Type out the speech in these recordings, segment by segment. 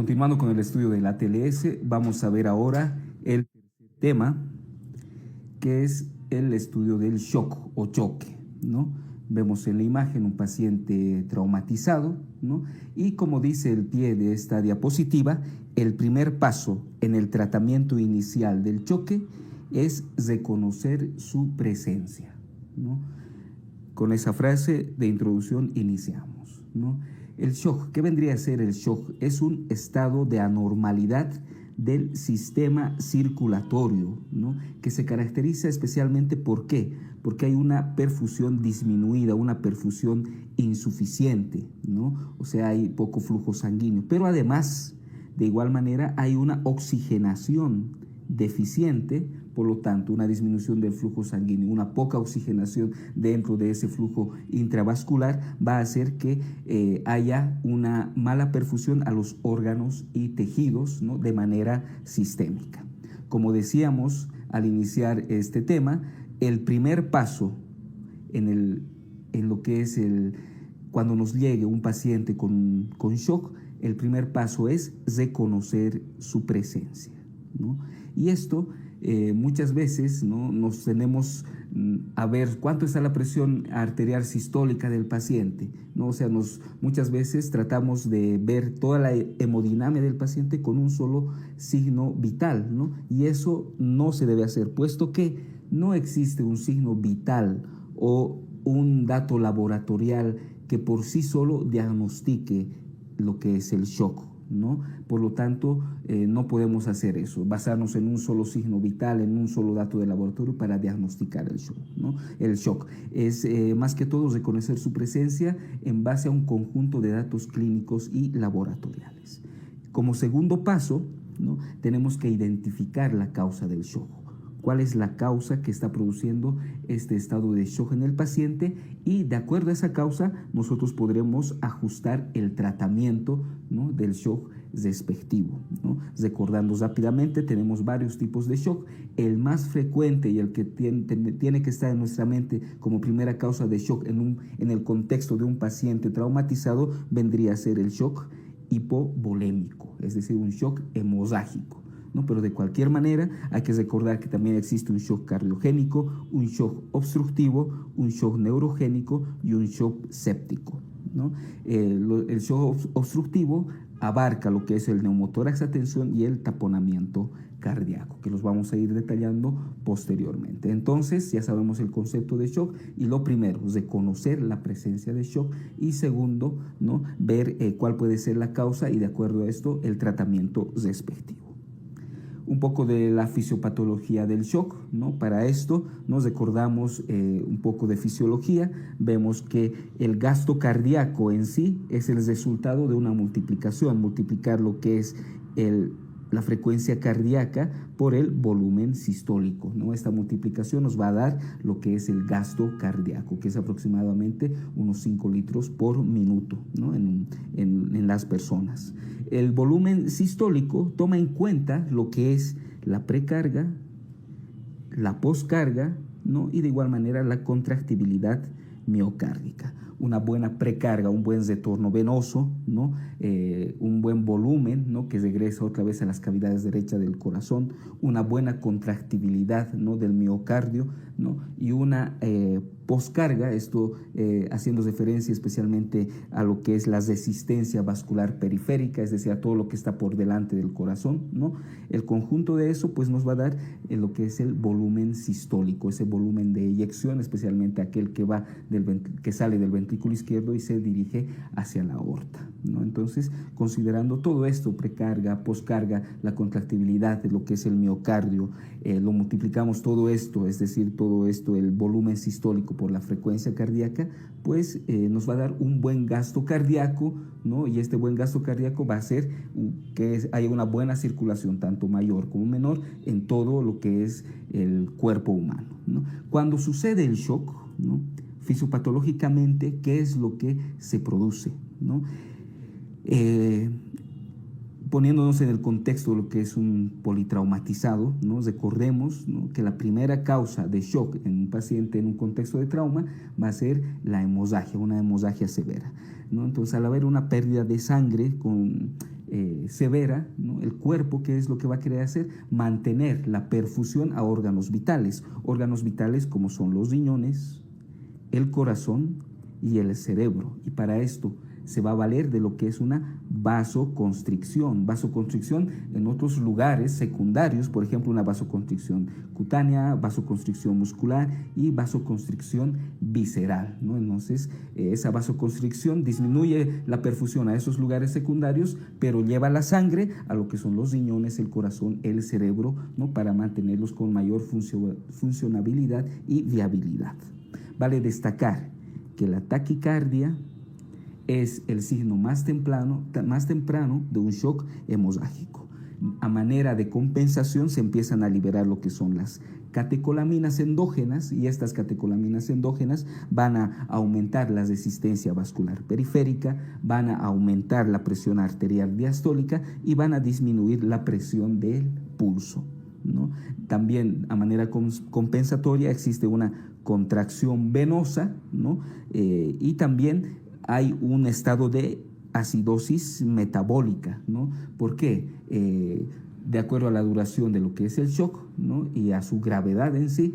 Continuando con el estudio de la TLS, vamos a ver ahora el tema, que es el estudio del shock o choque, ¿no? Vemos en la imagen un paciente traumatizado, ¿no? Y como dice el pie de esta diapositiva, el primer paso en el tratamiento inicial del choque es reconocer su presencia, ¿no? Con esa frase de introducción iniciamos, ¿no? El shock, ¿qué vendría a ser el shock? Es un estado de anormalidad del sistema circulatorio, ¿no? Que se caracteriza especialmente ¿por qué? Porque hay una perfusión disminuida, una perfusión insuficiente, ¿no? O sea, hay poco flujo sanguíneo, pero además, de igual manera, hay una oxigenación deficiente, por lo tanto, una disminución del flujo sanguíneo, una poca oxigenación dentro de ese flujo intravascular va a hacer que haya una mala perfusión a los órganos y tejidos, ¿no? De manera sistémica. Como decíamos al iniciar este tema, el primer paso en lo que es cuando nos llegue un paciente con shock, el primer paso es reconocer su presencia, ¿no? Y esto muchas veces, ¿no? Nos tenemos a ver cuánto está la presión arterial sistólica del paciente, ¿no? O sea, muchas veces tratamos de ver toda la hemodinamia del paciente con un solo signo vital, ¿no? Y eso no se debe hacer, puesto que no existe un signo vital o un dato laboratorial que por sí solo diagnostique lo que es el shock, ¿no? Por lo tanto, no podemos hacer eso, basarnos en un solo signo vital, en un solo dato de laboratorio para diagnosticar el shock, ¿no? El shock es más que todo reconocer su presencia en base a un conjunto de datos clínicos y laboratoriales. Como segundo paso, ¿no? Tenemos que identificar la causa del shock. ¿Cuál es la causa que está produciendo este estado de shock en el paciente? Y de acuerdo a esa causa, nosotros podremos ajustar el tratamiento, ¿no? Del shock respectivo, ¿no? Recordando rápidamente, tenemos varios tipos de shock. El más frecuente y el que tiene que estar en nuestra mente como primera causa de shock en el contexto de un paciente traumatizado vendría a ser el shock hipovolémico, es decir, un shock hemorrágico, ¿no? Pero de cualquier manera hay que recordar que también existe un shock cardiogénico, un shock obstructivo, un shock neurogénico y un shock séptico, ¿no? El shock obstructivo abarca lo que es el neumotórax a tensión y el taponamiento cardíaco, que los vamos a ir detallando posteriormente. Entonces, ya sabemos el concepto de shock y lo primero, reconocer la presencia de shock y segundo, ¿no? Ver cuál puede ser la causa y de acuerdo a esto, el tratamiento respectivo. Un poco de la fisiopatología del shock, ¿no? Para esto nos recordamos un poco de fisiología, vemos que el gasto cardíaco en sí es el resultado de una multiplicación, multiplicar lo que es la frecuencia cardíaca por el volumen sistólico, ¿no? Esta multiplicación nos va a dar lo que es el gasto cardíaco, que es aproximadamente unos 5 litros por minuto, ¿no? en las personas. El volumen sistólico toma en cuenta lo que es la precarga, la poscarga, ¿no? Y de igual manera la contractibilidad miocárdica. Una buena precarga, un buen retorno venoso, ¿no? Un buen volumen, ¿no? Que regresa otra vez a las cavidades derechas del corazón, una buena contractibilidad, ¿no? Del miocardio, ¿no? Y una poscarga, esto haciendo referencia especialmente a lo que es la resistencia vascular periférica, es decir, a todo lo que está por delante del corazón, ¿no? El conjunto de eso pues nos va a dar lo que es el volumen sistólico, ese volumen de eyección, especialmente aquel que sale del ventrículo izquierdo y se dirige hacia la aorta, ¿no? Entonces, considerando todo esto, precarga, poscarga, la contractibilidad de lo que es el miocardio, lo multiplicamos todo esto, es decir, todo esto, el volumen sistólico por la frecuencia cardíaca, pues nos va a dar un buen gasto cardíaco, ¿no? Y este buen gasto cardíaco va a hacer que haya una buena circulación, tanto mayor como menor, en todo lo que es el cuerpo humano, ¿no? Cuando sucede el shock, ¿no? Fisiopatológicamente, ¿qué es lo que se produce, ¿no? poniéndonos en el contexto de lo que es un politraumatizado, ¿no? Recordemos, ¿no?, que la primera causa de shock en un paciente en un contexto de trauma va a ser la hemorragia, una hemorragia severa, ¿no? Entonces, al haber una pérdida de sangre severa, ¿no?, el cuerpo, ¿qué es lo que va a querer hacer? Mantener la perfusión a órganos vitales como son los riñones, el corazón y el cerebro. Y para esto se va a valer de lo que es una vasoconstricción. Vasoconstricción en otros lugares secundarios, por ejemplo, una vasoconstricción cutánea, vasoconstricción muscular y vasoconstricción visceral, ¿no? Entonces, esa vasoconstricción disminuye la perfusión a esos lugares secundarios, pero lleva la sangre a lo que son los riñones, el corazón, el cerebro, ¿no?, para mantenerlos con mayor funcionabilidad y viabilidad. Vale destacar que la taquicardia es el signo más temprano de un shock hemorrágico. A manera de compensación se empiezan a liberar lo que son las catecolaminas endógenas, y estas catecolaminas endógenas van a aumentar la resistencia vascular periférica, van a aumentar la presión arterial diastólica y van a disminuir la presión del pulso, ¿no? También, a manera compensatoria, existe una contracción venosa, ¿no? Y también hay un estado de acidosis metabólica, ¿no? ¿Por qué? De acuerdo a la duración de lo que es el shock, ¿no?, y a su gravedad en sí,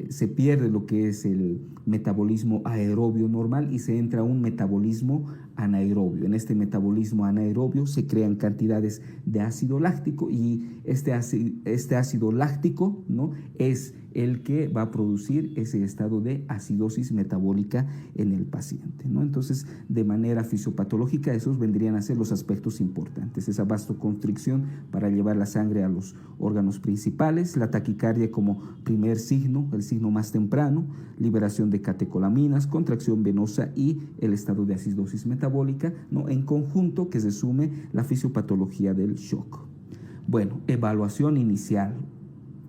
se pierde lo que es el metabolismo aerobio normal y se entra a un metabolismo anaerobio. En este metabolismo anaerobio se crean cantidades de ácido láctico, y este ácido láctico, ¿no?, es el que va a producir ese estado de acidosis metabólica en el paciente, ¿no? Entonces, de manera fisiopatológica, esos vendrían a ser los aspectos importantes: esa vasoconstricción para llevar la sangre a los órganos principales, la taquicardia como primer signo, el signo más temprano, liberación de catecolaminas, contracción venosa y el estado de acidosis metabólica, ¿no?, en conjunto, que resume la fisiopatología del shock. Bueno, evaluación inicial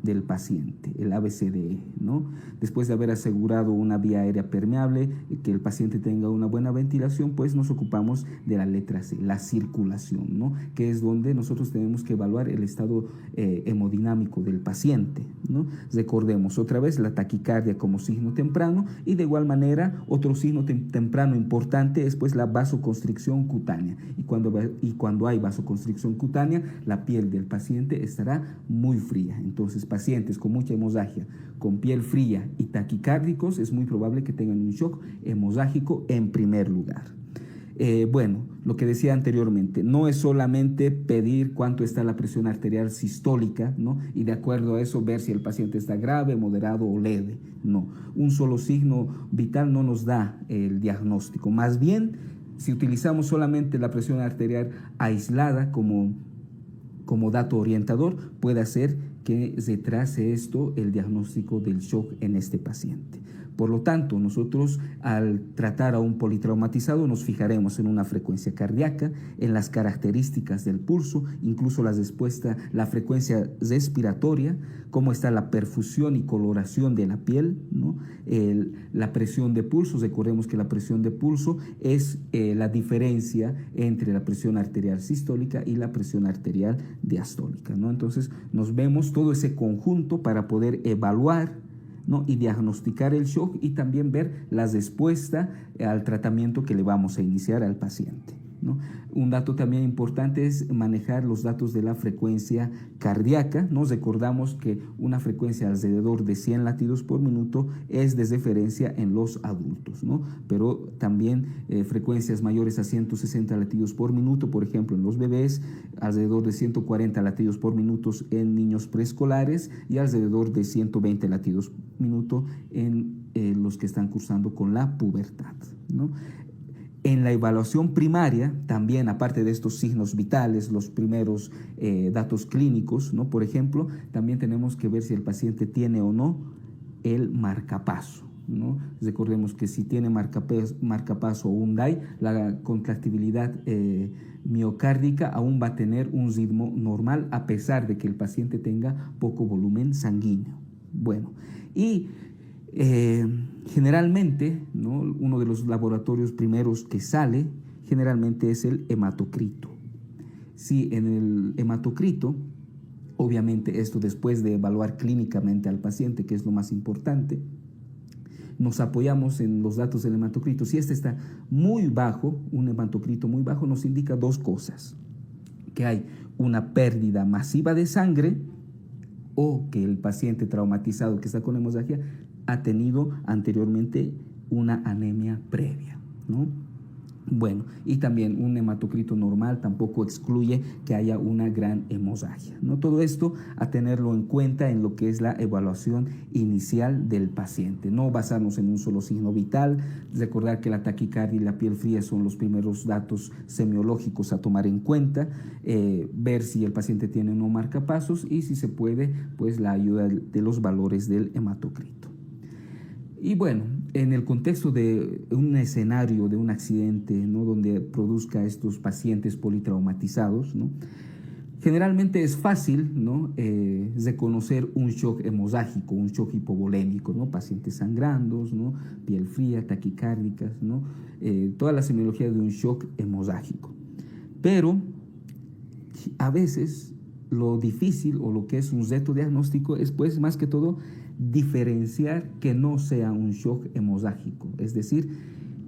del paciente, el ABCDE, ¿no? Después de haber asegurado una vía aérea permeable, que el paciente tenga una buena ventilación, pues nos ocupamos de la letra C, la circulación, ¿no?, que es donde nosotros tenemos que evaluar el estado hemodinámico del paciente, ¿no? Recordemos otra vez la taquicardia como signo temprano, y de igual manera otro signo temprano importante es pues la vasoconstricción cutánea, y cuando hay vasoconstricción cutánea, la piel del paciente estará muy fría. Entonces, pacientes con mucha hemorragia, con piel fría y taquicárdicos, es muy probable que tengan un shock hemorrágico en primer lugar. Bueno, lo que decía anteriormente, no es solamente pedir cuánto está la presión arterial sistólica, ¿no?, y de acuerdo a eso ver si el paciente está grave, moderado o leve. No, un solo signo vital no nos da el diagnóstico. Más bien, si utilizamos solamente la presión arterial aislada como dato orientador, puede hacer que retrase esto el diagnóstico del shock en este paciente. Por lo tanto, nosotros al tratar a un politraumatizado nos fijaremos en una frecuencia cardíaca, en las características del pulso, incluso la frecuencia respiratoria, cómo está la perfusión y coloración de la piel, ¿no?, la presión de pulso. Recordemos que la presión de pulso es la diferencia entre la presión arterial sistólica y la presión arterial diastólica, ¿no? Entonces, nos vemos todo ese conjunto para poder evaluar, ¿no?, y diagnosticar el shock, y también ver la respuesta al tratamiento que le vamos a iniciar al paciente, ¿no? Un dato también importante es manejar los datos de la frecuencia cardíaca. Nos recordamos que una frecuencia alrededor de 100 latidos por minuto es de referencia en los adultos, ¿no? Pero también frecuencias mayores a 160 latidos por minuto, por ejemplo, en los bebés, alrededor de 140 latidos por minuto en niños preescolares y alrededor de 120 latidos por minuto en los que están cursando con la pubertad, ¿no? En la evaluación primaria, también, aparte de estos signos vitales, los primeros datos clínicos, ¿no?, por ejemplo, también tenemos que ver si el paciente tiene o no el marcapaso, ¿no? Recordemos que si tiene marcapaso o un DAI, la contractibilidad miocárdica aún va a tener un ritmo normal, a pesar de que el paciente tenga poco volumen sanguíneo. Bueno, y generalmente, ¿no?, uno de los laboratorios primeros que sale generalmente es el hematocrito. Si en el hematocrito, obviamente esto después de evaluar clínicamente al paciente, que es lo más importante, nos apoyamos en los datos del hematocrito. Si este está muy bajo, un hematocrito muy bajo, nos indica dos cosas: que hay una pérdida masiva de sangre o que el paciente traumatizado que está con hemorragia ha tenido anteriormente una anemia previa, ¿no? Bueno, y también un hematocrito normal tampoco excluye que haya una gran hemorragia, ¿no? Todo esto a tenerlo en cuenta en lo que es la evaluación inicial del paciente. No basarnos en un solo signo vital, recordar que la taquicardia y la piel fría son los primeros datos semiológicos a tomar en cuenta, ver si el paciente tiene o no marcapasos y si se puede, pues la ayuda de los valores del hematocrito. Y bueno, en el contexto de un escenario de un accidente, ¿no?, donde produzca estos pacientes politraumatizados, ¿no?, generalmente es fácil, ¿no?, reconocer un shock hemorrágico, un shock hipovolémico, ¿no?, pacientes sangrando, ¿no?, piel fría, taquicárdicas, ¿no?, toda la semiología de un shock hemorrágico. Pero a veces lo difícil o lo que es un reto diagnóstico es, pues, más que todo diferenciar que no sea un shock hemorrágico, es decir,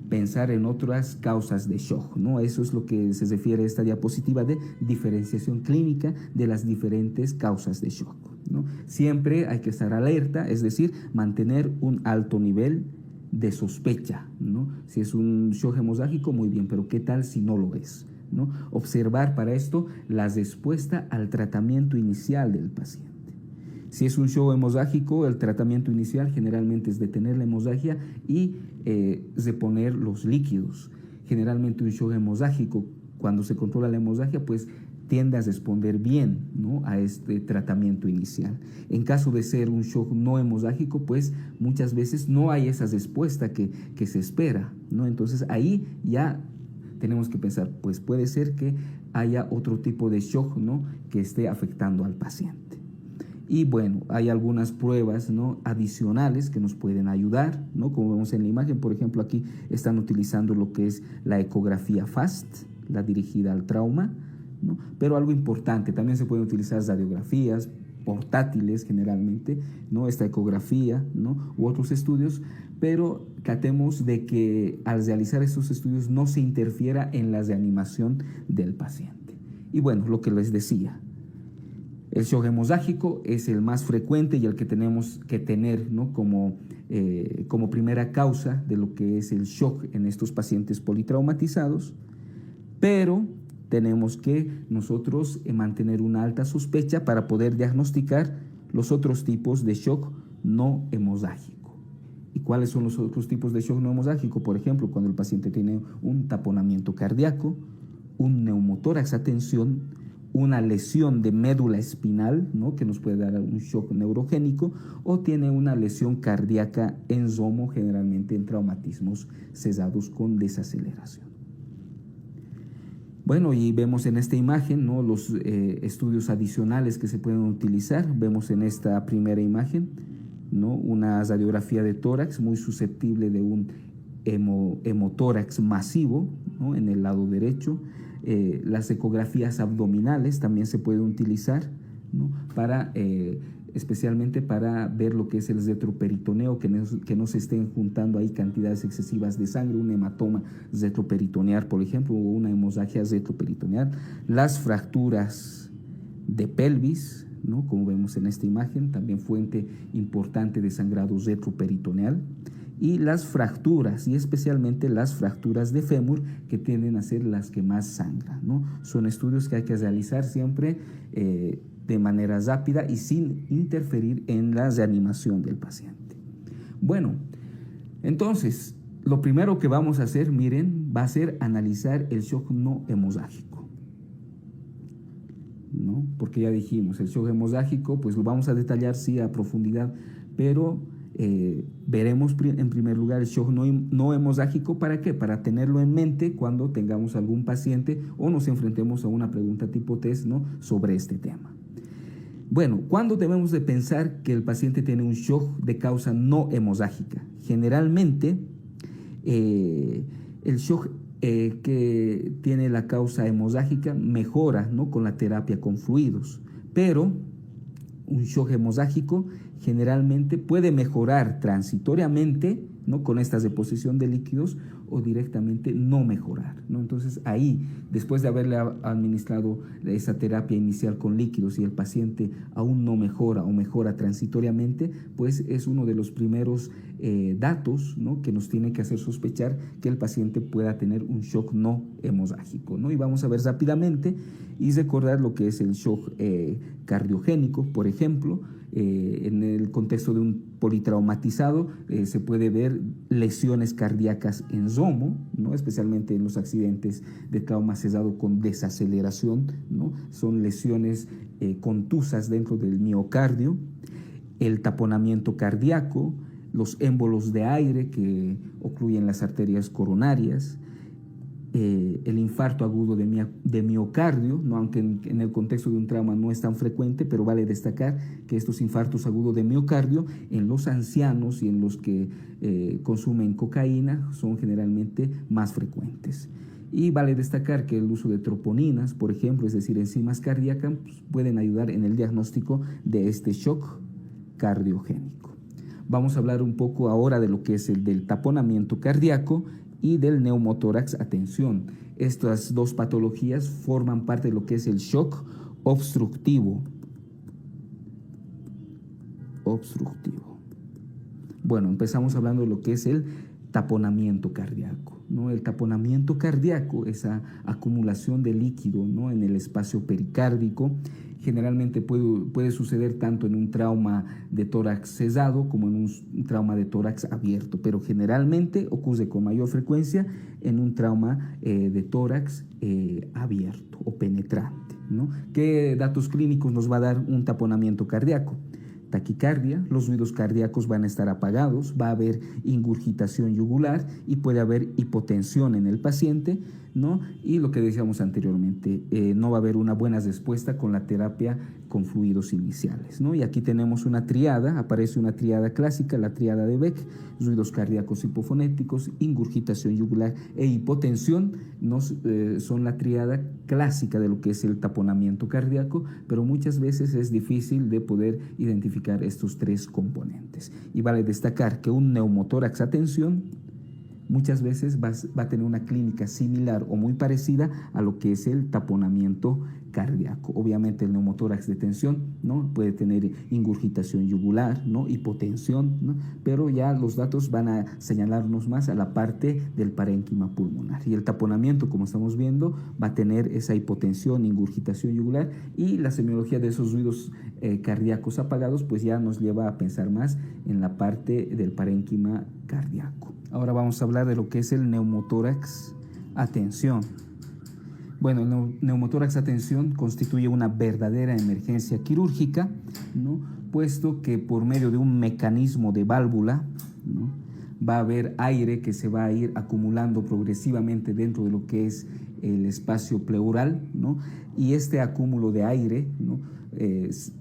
pensar en otras causas de shock, ¿no? Eso es lo que se refiere a esta diapositiva de diferenciación clínica de las diferentes causas de shock, ¿no? Siempre hay que estar alerta, es decir, mantener un alto nivel de sospecha, ¿no? Si es un shock hemorrágico, muy bien, pero ¿qué tal si no lo es, ¿no? Observar para esto la respuesta al tratamiento inicial del paciente. Si es un shock hemorrágico, el tratamiento inicial generalmente es detener la hemorragia y reponer los líquidos. Generalmente un shock hemorrágico, cuando se controla la hemorragia, pues tiende a responder bien, ¿no?, a este tratamiento inicial. En caso de ser un shock no hemorrágico, pues muchas veces no hay esa respuesta que se espera, ¿no? Entonces ahí ya tenemos que pensar, pues puede ser que haya otro tipo de shock, ¿no?, que esté afectando al paciente. Y bueno, hay algunas pruebas, ¿no?, adicionales que nos pueden ayudar, ¿no? Como vemos en la imagen, por ejemplo, aquí están utilizando lo que es la ecografía FAST, la dirigida al trauma, ¿no? Pero algo importante, también se pueden utilizar radiografías portátiles generalmente, ¿no?, esta ecografía, ¿no?, u otros estudios, pero tratemos de que al realizar estos estudios no se interfiera en la reanimación del paciente. Y bueno, lo que les decía, el shock hemorrágico es el más frecuente y el que tenemos que tener, ¿no?, como primera causa de lo que es el shock en estos pacientes politraumatizados, pero tenemos que nosotros mantener una alta sospecha para poder diagnosticar los otros tipos de shock no hemorrágico. ¿Y cuáles son los otros tipos de shock no hemorrágico? Por ejemplo, cuando el paciente tiene un taponamiento cardíaco, un neumotórax a tensión, una lesión de médula espinal, ¿no?, que nos puede dar un shock neurogénico, o tiene una lesión cardíaca en romo, generalmente en traumatismos cesados con desaceleración. Bueno, y vemos en esta imagen, ¿no?, los estudios adicionales que se pueden utilizar. Vemos en esta primera imagen, ¿no?, una radiografía de tórax muy susceptible de un hemotórax masivo, ¿no?, en el lado derecho. Las ecografías abdominales también se pueden utilizar, ¿no?, especialmente para ver lo que es el retroperitoneo, que no se estén juntando ahí cantidades excesivas de sangre, un hematoma retroperitoneal, por ejemplo, o una hemorragia retroperitoneal. Las fracturas de pelvis, ¿no?, como vemos en esta imagen, también fuente importante de sangrado retroperitoneal. Y las fracturas, y especialmente las fracturas de fémur, que tienden a ser las que más sangran, ¿no? Son estudios que hay que realizar siempre de manera rápida y sin interferir en la reanimación del paciente. Bueno, entonces, lo primero que vamos a hacer, miren, va a ser analizar el shock no hemorrágico, ¿no? Porque ya dijimos, el shock hemorrágico, pues lo vamos a detallar, sí, a profundidad, pero veremos en primer lugar el shock no hemorrágico. ¿Para qué? Para tenerlo en mente cuando tengamos algún paciente o nos enfrentemos a una pregunta tipo test, ¿no?, sobre este tema. Bueno, ¿cuándo debemos de pensar que el paciente tiene un shock de causa no hemorrágica? Generalmente el shock que tiene la causa hemozágica mejora, ¿no?, con la terapia con fluidos, pero un shock hemozágico generalmente puede mejorar transitoriamente, ¿no?, con esta deposición de líquidos, o directamente no mejorar, ¿no? Entonces ahí, después de haberle administrado esa terapia inicial con líquidos y el paciente aún no mejora o mejora transitoriamente, pues es uno de los primeros datos, ¿no?, que nos tiene que hacer sospechar que el paciente pueda tener un shock no hemozágico, ¿no? Y vamos a ver rápidamente y recordar lo que es el shock cardiogénico, por ejemplo. En el contexto de un politraumatizado se puede ver lesiones cardíacas en zomo, ¿no?, especialmente en los accidentes de trauma cesado con desaceleración, ¿no? Son lesiones contusas dentro del miocardio, el taponamiento cardíaco, los émbolos de aire que ocluyen las arterias coronarias, el infarto agudo de miocardio, ¿no?, aunque en el contexto de un trauma no es tan frecuente, pero vale destacar que estos infartos agudos de miocardio en los ancianos y en los que consumen cocaína son generalmente más frecuentes. Y vale destacar que el uso de troponinas, por ejemplo, es decir, enzimas cardíacas, pues, pueden ayudar en el diagnóstico de este shock cardiogénico. Vamos a hablar un poco ahora de lo que es el del taponamiento cardíaco y del neumotórax a tensión. Estas dos patologías forman parte de lo que es el shock obstructivo. Bueno, empezamos hablando de lo que es el taponamiento cardíaco, ¿no? El taponamiento cardíaco, esa acumulación de líquido, ¿no?, en el espacio pericárdico, generalmente puede suceder tanto en un trauma de tórax cesado como en un trauma de tórax abierto, pero generalmente ocurre con mayor frecuencia en un trauma de tórax abierto o penetrante, ¿no? ¿Qué datos clínicos nos va a dar un taponamiento cardíaco? Taquicardia, los ruidos cardíacos van a estar apagados, va a haber ingurgitación yugular y puede haber hipotensión en el paciente, ¿no? Y lo que decíamos anteriormente, no va a haber una buena respuesta con la terapia con fluidos iniciales, ¿no? Y aquí tenemos una triada, aparece una triada clásica, la triada de Beck: ruidos cardíacos hipofonéticos, ingurgitación yugular e hipotensión, ¿no? Son la triada clásica de lo que es el taponamiento cardíaco, pero muchas veces es difícil de poder identificar estos tres componentes. Y vale destacar que un neumotórax a tensión muchas veces va a tener una clínica similar o muy parecida a lo que es el taponamiento cardíaco. Obviamente el neumotórax de tensión, ¿no?, puede tener ingurgitación yugular, ¿no?, hipotensión, ¿no?, pero ya los datos van a señalarnos más a la parte del parénquima pulmonar. Y el taponamiento, como estamos viendo, va a tener esa hipotensión, ingurgitación yugular, y la semiología de esos ruidos cardíacos apagados pues ya nos lleva a pensar más en la parte del parénquima cardíaco. Ahora vamos a hablar de lo que es el neumotórax a tensión. Bueno, el neumotórax a tensión constituye una verdadera emergencia quirúrgica, ¿no?, puesto que por medio de un mecanismo de válvula, ¿no?, va a haber aire que se va a ir acumulando progresivamente dentro de lo que es el espacio pleural, ¿no?, y este acúmulo de aire, ¿no?,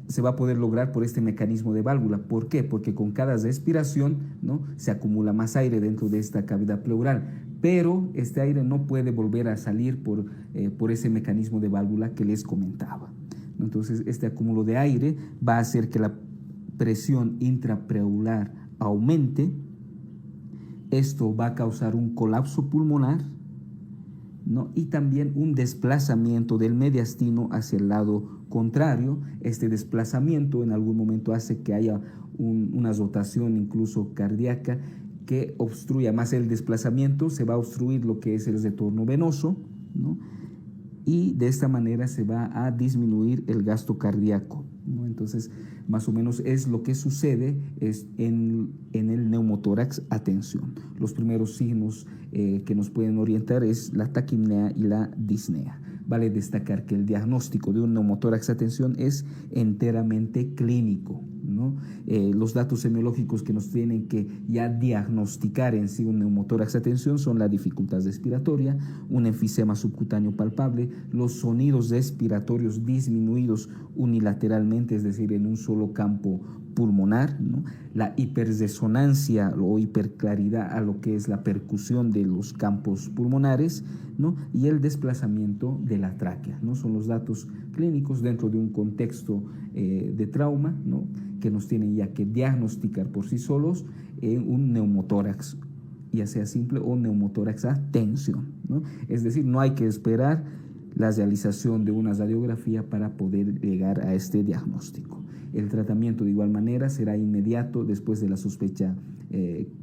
se va a poder lograr por este mecanismo de válvula. ¿Por qué? Porque con cada respiración, ¿no?, se acumula más aire dentro de esta cavidad pleural, pero este aire no puede volver a salir por ese mecanismo de válvula que les comentaba, ¿no? Entonces este acúmulo de aire va a hacer que la presión intrapleural aumente. Esto va a causar un colapso pulmonar, ¿no?, y también un desplazamiento del mediastino hacia el lado contrario. Este desplazamiento en algún momento hace que haya una rotación incluso cardíaca que obstruya más el desplazamiento, se va a obstruir lo que es el retorno venoso, ¿no?, y de esta manera se va a disminuir el gasto cardíaco, ¿no? Entonces, más o menos es lo que sucede en el neumotórax a tensión. Los primeros signos que nos pueden orientar es la taquipnea y la disnea. Vale destacar que el diagnóstico de un neumotórax a tensión es enteramente clínico, ¿no? ¿no? Los datos semiológicos que nos tienen que ya diagnosticar en sí un neumotórax a tensión son la dificultad respiratoria, un enfisema subcutáneo palpable, los sonidos respiratorios disminuidos unilateralmente, es decir, en un solo campo pulmonar, ¿no? La hiperresonancia o hiperclaridad a lo que es la percusión de los campos pulmonares, ¿no? Y el desplazamiento de la tráquea, ¿no? Son los datos clínicos dentro de un contexto de trauma, ¿no? Que nos tienen ya que diagnosticar por sí solos un neumotórax, ya sea simple o neumotórax a tensión, ¿no? Es decir, no hay que esperar la realización de una radiografía para poder llegar a este diagnóstico. El tratamiento de igual manera será inmediato después de la sospecha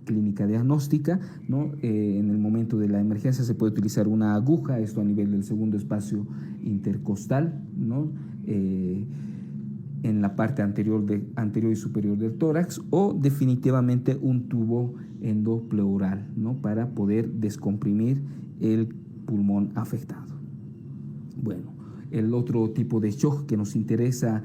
clínica diagnóstica, ¿no? En el momento de la emergencia se puede utilizar una aguja, esto a nivel del segundo espacio intercostal, ¿no? En la parte anterior y superior del tórax, o definitivamente un tubo endopleural, ¿no? Para poder descomprimir el pulmón afectado. Bueno, el otro tipo de shock que nos interesa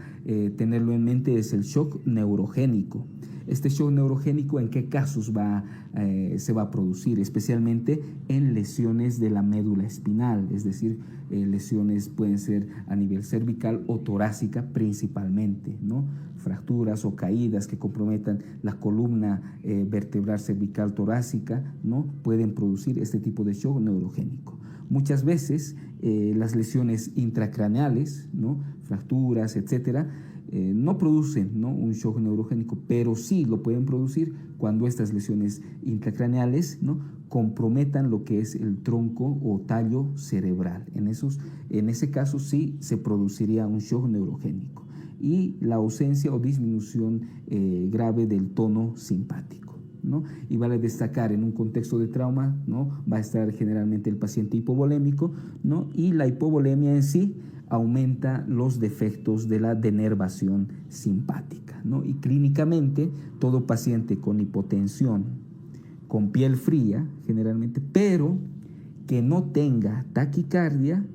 tenerlo en mente es el shock neurogénico. Este shock neurogénico, ¿en qué casos se va a producir? Especialmente en lesiones de la médula espinal, es decir, lesiones pueden ser a nivel cervical o torácica principalmente, ¿no? Fracturas o caídas que comprometan la columna vertebral cervical torácica, ¿no? Pueden producir este tipo de shock neurogénico. Muchas veces las lesiones intracraneales, ¿no? Fracturas, etcétera, no producen, ¿no? Un shock neurogénico, pero sí lo pueden producir cuando estas lesiones intracraneales, ¿no? Comprometan lo que es el tronco o tallo cerebral. En ese caso sí se produciría un shock neurogénico y la ausencia o disminución grave del tono simpático, ¿no? Y vale destacar, en un contexto de trauma, ¿no? Va a estar generalmente el paciente hipovolémico, ¿no? Y la hipovolemia en sí aumenta los defectos de la denervación simpática, ¿no? Y clínicamente todo paciente con hipotensión, con piel fría generalmente, pero que no tenga taquicardia,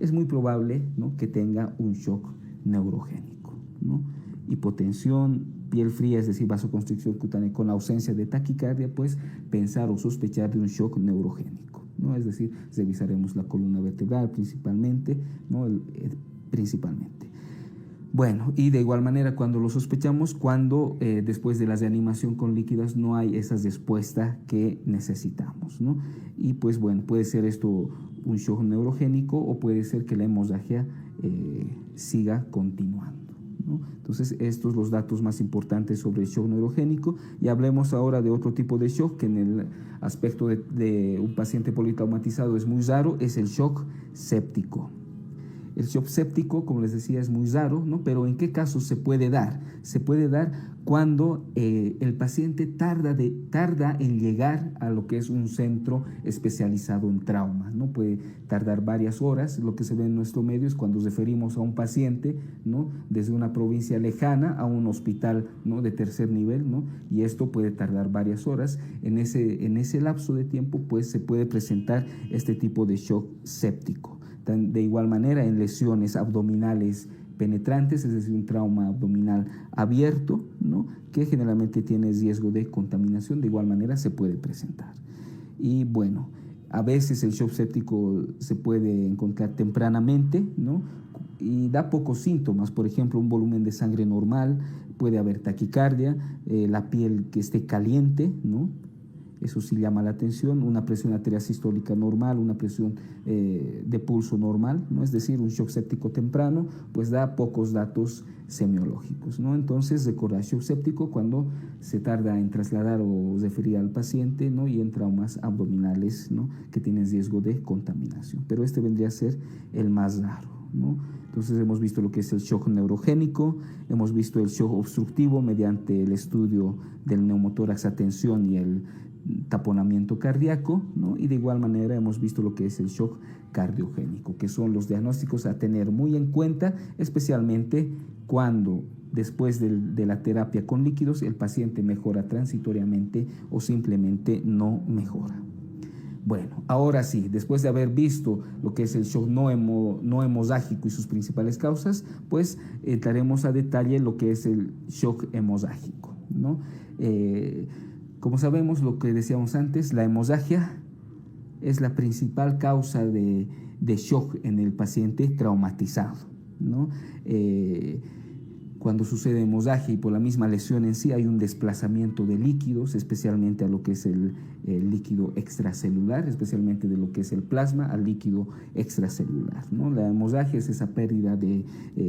es muy probable, ¿no? Que tenga un shock neurogénico, ¿no? Hipotensión, piel fría, es decir, vasoconstricción cutánea con ausencia de taquicardia, pues pensar o sospechar de un shock neurogénico, ¿no? Es decir, revisaremos la columna vertebral principalmente, ¿no? Principalmente. Bueno, y de igual manera cuando lo sospechamos, cuando después de la reanimación con líquidos no hay esa respuesta que necesitamos, ¿no? Y pues bueno, puede ser esto un shock neurogénico o puede ser que la hemorragia siga continuando, ¿no? Entonces, estos son los datos más importantes sobre el shock neurogénico. Y hablemos ahora de otro tipo de shock que en el aspecto de un paciente politraumatizado es muy raro, es el shock séptico. El shock séptico, como les decía, es muy raro, ¿no? Pero ¿en qué casos se puede dar? Se puede dar cuando el paciente tarda en llegar a lo que es un centro especializado en trauma, ¿no? Puede tardar varias horas. Lo que se ve en nuestro medio es cuando referimos a un paciente, ¿no? Desde una provincia lejana a un hospital, ¿no? De tercer nivel, ¿no? Y esto puede tardar varias horas. En ese lapso de tiempo, pues se puede presentar este tipo de shock séptico. De igual manera, en lesiones abdominales penetrantes, es decir, un trauma abdominal abierto, ¿no? Que generalmente tiene riesgo de contaminación, de igual manera se puede presentar. Y bueno, a veces el shock séptico se puede encontrar tempranamente, ¿no? Y da pocos síntomas, por ejemplo, un volumen de sangre normal, puede haber taquicardia, la piel que esté caliente, ¿no? Eso sí llama la atención, una presión arterial sistólica normal, una presión de pulso normal, ¿no? Es decir, un shock séptico temprano, pues da pocos datos semiológicos, ¿no? Entonces, recordar shock séptico cuando se tarda en trasladar o referir al paciente, ¿no? Y en traumas abdominales, ¿no? Que tienen riesgo de contaminación. Pero este vendría a ser el más raro, ¿no? Entonces hemos visto lo que es el shock neurogénico, hemos visto el shock obstructivo mediante el estudio del neumotórax a tensión y el taponamiento cardíaco, ¿no? Y de igual manera hemos visto lo que es el shock cardiogénico, que son los diagnósticos a tener muy en cuenta, especialmente cuando después de la terapia con líquidos el paciente mejora transitoriamente o simplemente no mejora. Bueno, ahora sí, después de haber visto lo que es el shock no hemodágico y sus principales causas, pues entraremos a detalle lo que es el shock hemodágico, ¿no? Como sabemos, lo que decíamos antes, la hemorragia es la principal causa de shock en el paciente traumatizado, ¿no? Cuando sucede hemorragia y por la misma lesión en sí hay un desplazamiento de líquidos, especialmente a lo que es el líquido extracelular, especialmente de lo que es el plasma al líquido extracelular, ¿no? La hemorragia es esa pérdida de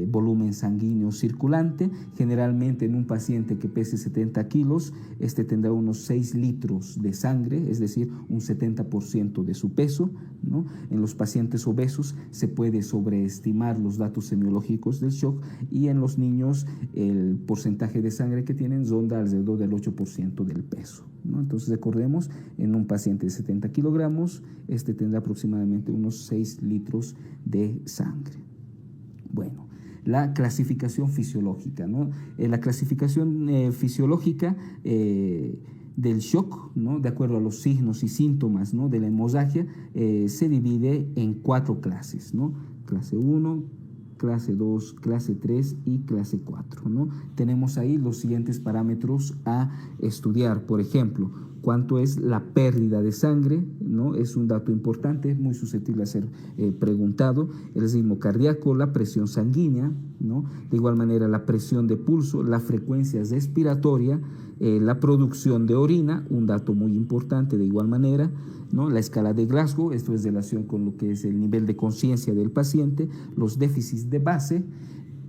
volumen sanguíneo circulante. Generalmente en un paciente que pese 70 kilos, este tendrá unos 6 litros de sangre, es decir, un 70% de su peso, ¿no? En los pacientes obesos se puede sobreestimar los datos semiológicos del shock, y en los niños el porcentaje de sangre que tienen ronda alrededor del 8% del peso, ¿no? Entonces recordemos, en un paciente de 70 kilogramos, este tendrá aproximadamente unos 6 litros de sangre. Bueno, la clasificación fisiológica, ¿no? La clasificación fisiológica del shock, ¿no? De acuerdo a los signos y síntomas, ¿no? De la hemorragia, se divide en 4 clases, ¿no? Clase 1, clase 2, clase 3 y clase 4, ¿no? Tenemos ahí los siguientes parámetros a estudiar. Por ejemplo, cuánto es la pérdida de sangre, ¿no? Es un dato importante, muy susceptible a ser preguntado. El ritmo cardíaco, la presión sanguínea, ¿no? De igual manera la presión de pulso, la frecuencia respiratoria, la producción de orina, un dato muy importante de igual manera, ¿no? La escala de Glasgow, esto es relación con lo que es el nivel de conciencia del paciente, los déficits de base,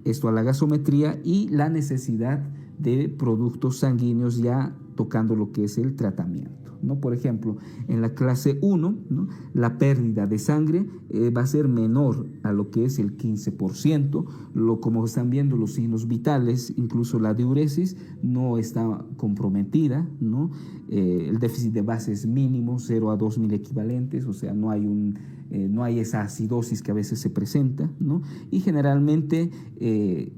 esto a la gasometría, y la necesidad de productos sanguíneos ya tocando lo que es el tratamiento, ¿no? Por ejemplo, en la clase 1, ¿no? La pérdida de sangre va a ser menor a lo que es el 15%, como están viendo los signos vitales, incluso la diuresis no está comprometida, ¿no? El déficit de base es mínimo, 0 a 2.000 equivalentes, o sea, no hay esa acidosis que a veces se presenta, ¿no? Y generalmente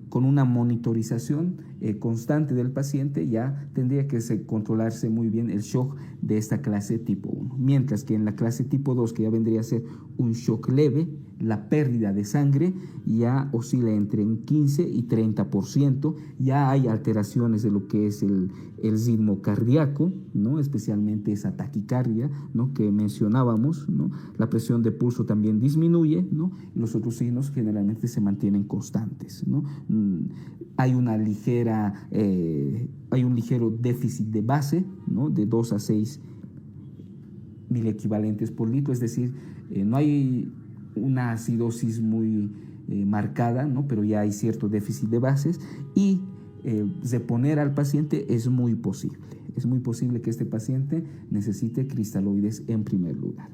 con una monitorización constante del paciente ya tendría que controlarse muy bien el shock de esta clase tipo 1. Mientras que en la clase tipo 2, que ya vendría a ser un shock leve, la pérdida de sangre ya oscila entre un 15 y 30%, ya hay alteraciones de lo que es el ritmo cardíaco, ¿no? Especialmente esa taquicardia, ¿no? Que mencionábamos, ¿no? La presión de pulso también disminuye, ¿no? Los otros signos generalmente se mantienen constantes, ¿no? Hay un ligero déficit de base, ¿no? De 2 a 6 mil equivalentes por litro, es decir, no hay una acidosis muy marcada, ¿no? Pero ya hay cierto déficit de bases, y reponer al paciente es muy posible. Es muy posible que este paciente necesite cristaloides en primer lugar.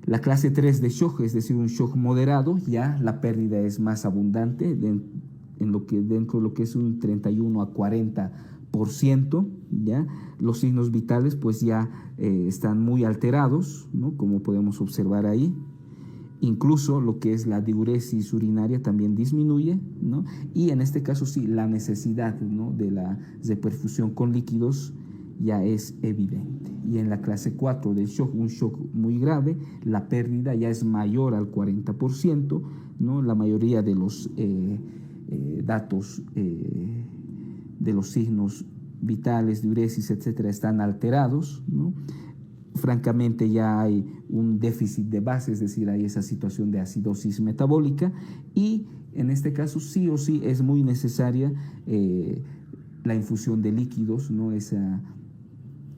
La clase 3 de shock, es decir, un shock moderado, ya la pérdida es más abundante, dentro de lo que es un 31 a 40%, ¿ya? Los signos vitales pues ya están muy alterados, ¿no? Como podemos observar ahí. Incluso lo que es la diuresis urinaria también disminuye, ¿no? Y en este caso sí, la necesidad, ¿no? de la reperfusión con líquidos ya es evidente. Y en la clase 4 del shock, un shock muy grave, la pérdida ya es mayor al 40%, ¿no? La mayoría de los datos de los signos vitales, diuresis, etcétera, están alterados, ¿no? Francamente ya hay un déficit de base, es decir, hay esa situación de acidosis metabólica, y en este caso sí o sí es muy necesaria la infusión de líquidos, ¿no? Esa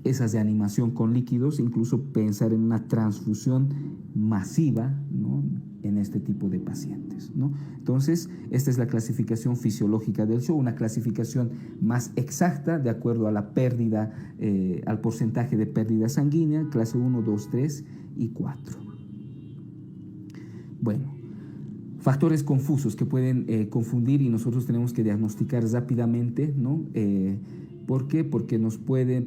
reanimación con líquidos, incluso pensar en una transfusión masiva, ¿no? En este tipo de pacientes, ¿no? Entonces, esta es la clasificación fisiológica del shock, una clasificación más exacta de acuerdo a la pérdida, al porcentaje de pérdida sanguínea, clase 1, 2, 3 y 4. Bueno, factores confusos que pueden confundir y nosotros tenemos que diagnosticar rápidamente, ¿no? ¿Por qué? Porque nos pueden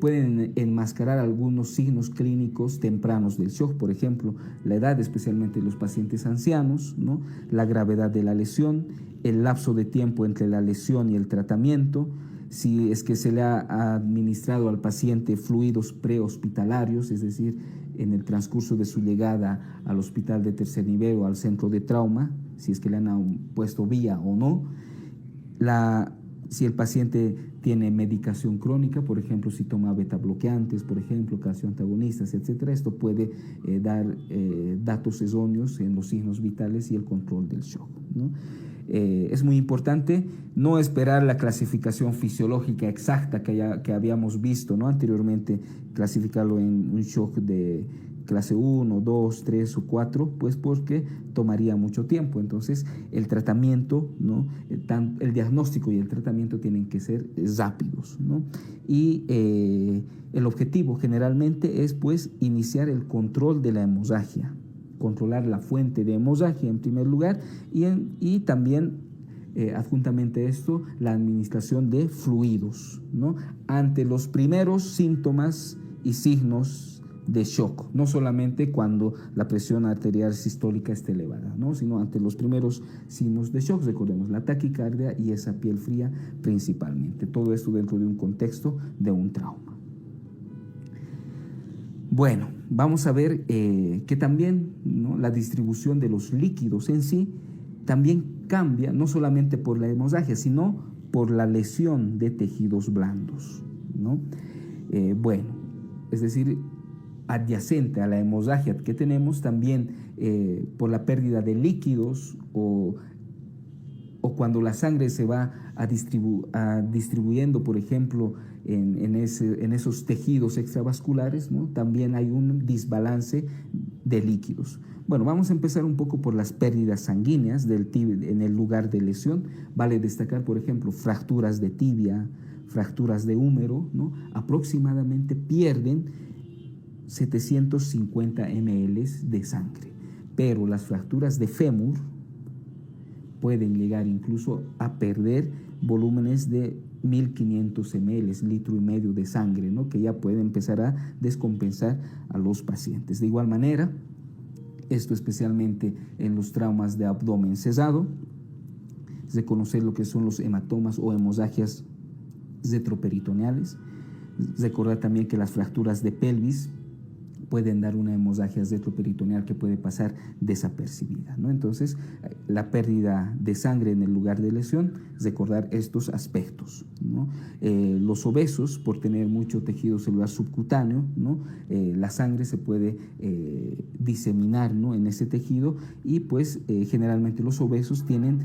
enmascarar algunos signos clínicos tempranos del shock, por ejemplo, la edad, especialmente en los pacientes ancianos, ¿no? La gravedad de la lesión, el lapso de tiempo entre la lesión y el tratamiento, Si es que se le ha administrado al paciente fluidos prehospitalarios, es decir, en el transcurso de su llegada al hospital de tercer nivel o al centro de trauma, si es que le han puesto vía o no. Si el paciente tiene medicación crónica, por ejemplo, si toma beta bloqueantes, por ejemplo, calcioantagonistas, etcétera, esto puede dar datos erróneos en los signos vitales y el control del shock, ¿no? Es muy importante no esperar la clasificación fisiológica exacta que habíamos visto, ¿no? Anteriormente, clasificarlo en un shock de clase 1, 2, 3 o 4, pues porque tomaría mucho tiempo. Entonces, el tratamiento, ¿no? El diagnóstico y el tratamiento tienen que ser rápidos, ¿no? Y el objetivo generalmente es, pues, iniciar el control de la hemorragia, controlar la fuente de hemorragia en primer lugar y también adjuntamente a esto la administración de fluidos, ¿no? Ante los primeros síntomas y signos de shock, no solamente cuando la presión arterial sistólica esté elevada, ¿no? Sino ante los primeros signos de shock, recordemos, la taquicardia y esa piel fría principalmente. Todo esto dentro de un contexto de un trauma. Bueno, vamos a ver que también, ¿no? La distribución de los líquidos en sí también cambia, no solamente por la hemorragia, sino por la lesión de tejidos blandos, ¿no? Bueno, es decir, adyacente a la hemorragia que tenemos, también por la pérdida de líquidos o cuando la sangre se va distribuyendo, por ejemplo, en esos tejidos extravasculares, ¿no? También hay un desbalance de líquidos. Bueno, vamos a empezar un poco por las pérdidas sanguíneas en el lugar de lesión. Vale destacar, por ejemplo, fracturas de tibia, fracturas de húmero, ¿no? Aproximadamente pierden 750 ml de sangre, pero las fracturas de fémur pueden llegar incluso a perder volúmenes de 1500 ml, litro y medio de sangre, ¿no? Que ya puede empezar a descompensar a los pacientes. De igual manera, esto especialmente en los traumas de abdomen cesado, es de conocer lo que son los hematomas o hemorragias retroperitoneales. Recordar también que las fracturas de pelvis pueden dar una hemorragia retroperitoneal que puede pasar desapercibida, ¿no? Entonces, la pérdida de sangre en el lugar de lesión, recordar estos aspectos, ¿no? Los obesos, por tener mucho tejido celular subcutáneo, ¿no? La sangre se puede diseminar, ¿no? En ese tejido y pues generalmente los obesos tienen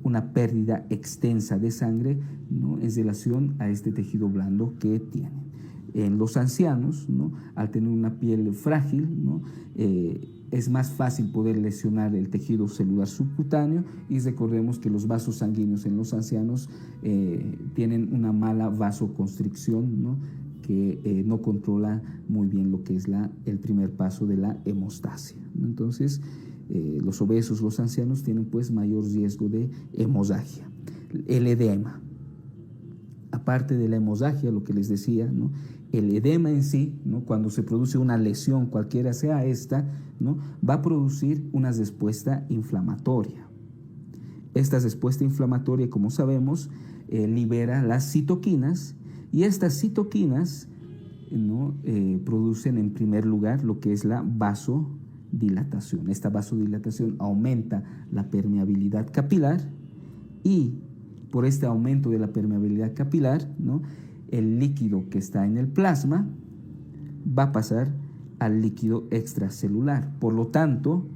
una pérdida extensa de sangre, ¿no? En relación a este tejido blando que tienen. En los ancianos, ¿no? Al tener una piel frágil, ¿no? Es más fácil poder lesionar el tejido celular subcutáneo y recordemos que los vasos sanguíneos en los ancianos tienen una mala vasoconstricción, ¿no? Que no controla muy bien lo que es el primer paso de la hemostasia. Entonces, los obesos, los ancianos tienen pues mayor riesgo de hemorragia. El edema. Aparte de la hemorragia, lo que les decía, ¿no? El edema en sí, ¿no? Cuando se produce una lesión, cualquiera sea esta, ¿no? Va a producir una respuesta inflamatoria. Esta respuesta inflamatoria, como sabemos, libera las citoquinas y estas citoquinas, ¿no? Producen en primer lugar lo que es la vasodilatación. Esta vasodilatación aumenta la permeabilidad capilar y por este aumento de la permeabilidad capilar, ¿no? El líquido que está en el plasma va a pasar al líquido extracelular. Por lo tanto,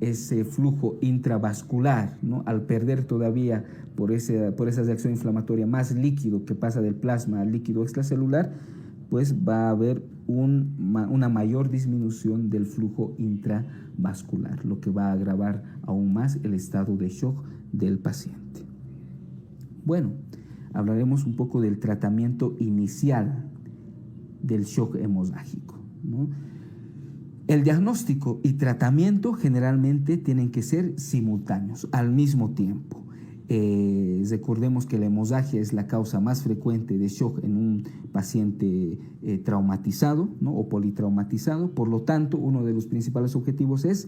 ese flujo intravascular, ¿no? Al perder todavía por esa reacción inflamatoria más líquido que pasa del plasma al líquido extracelular, pues va a haber una mayor disminución del flujo intravascular, lo que va a agravar aún más el estado de shock del paciente. Bueno, hablaremos un poco del tratamiento inicial del shock hemorrágico, ¿no? El diagnóstico y tratamiento generalmente tienen que ser simultáneos, al mismo tiempo. Recordemos que la hemorragia es la causa más frecuente de shock en un paciente traumatizado, ¿no? O politraumatizado. Por lo tanto, uno de los principales objetivos es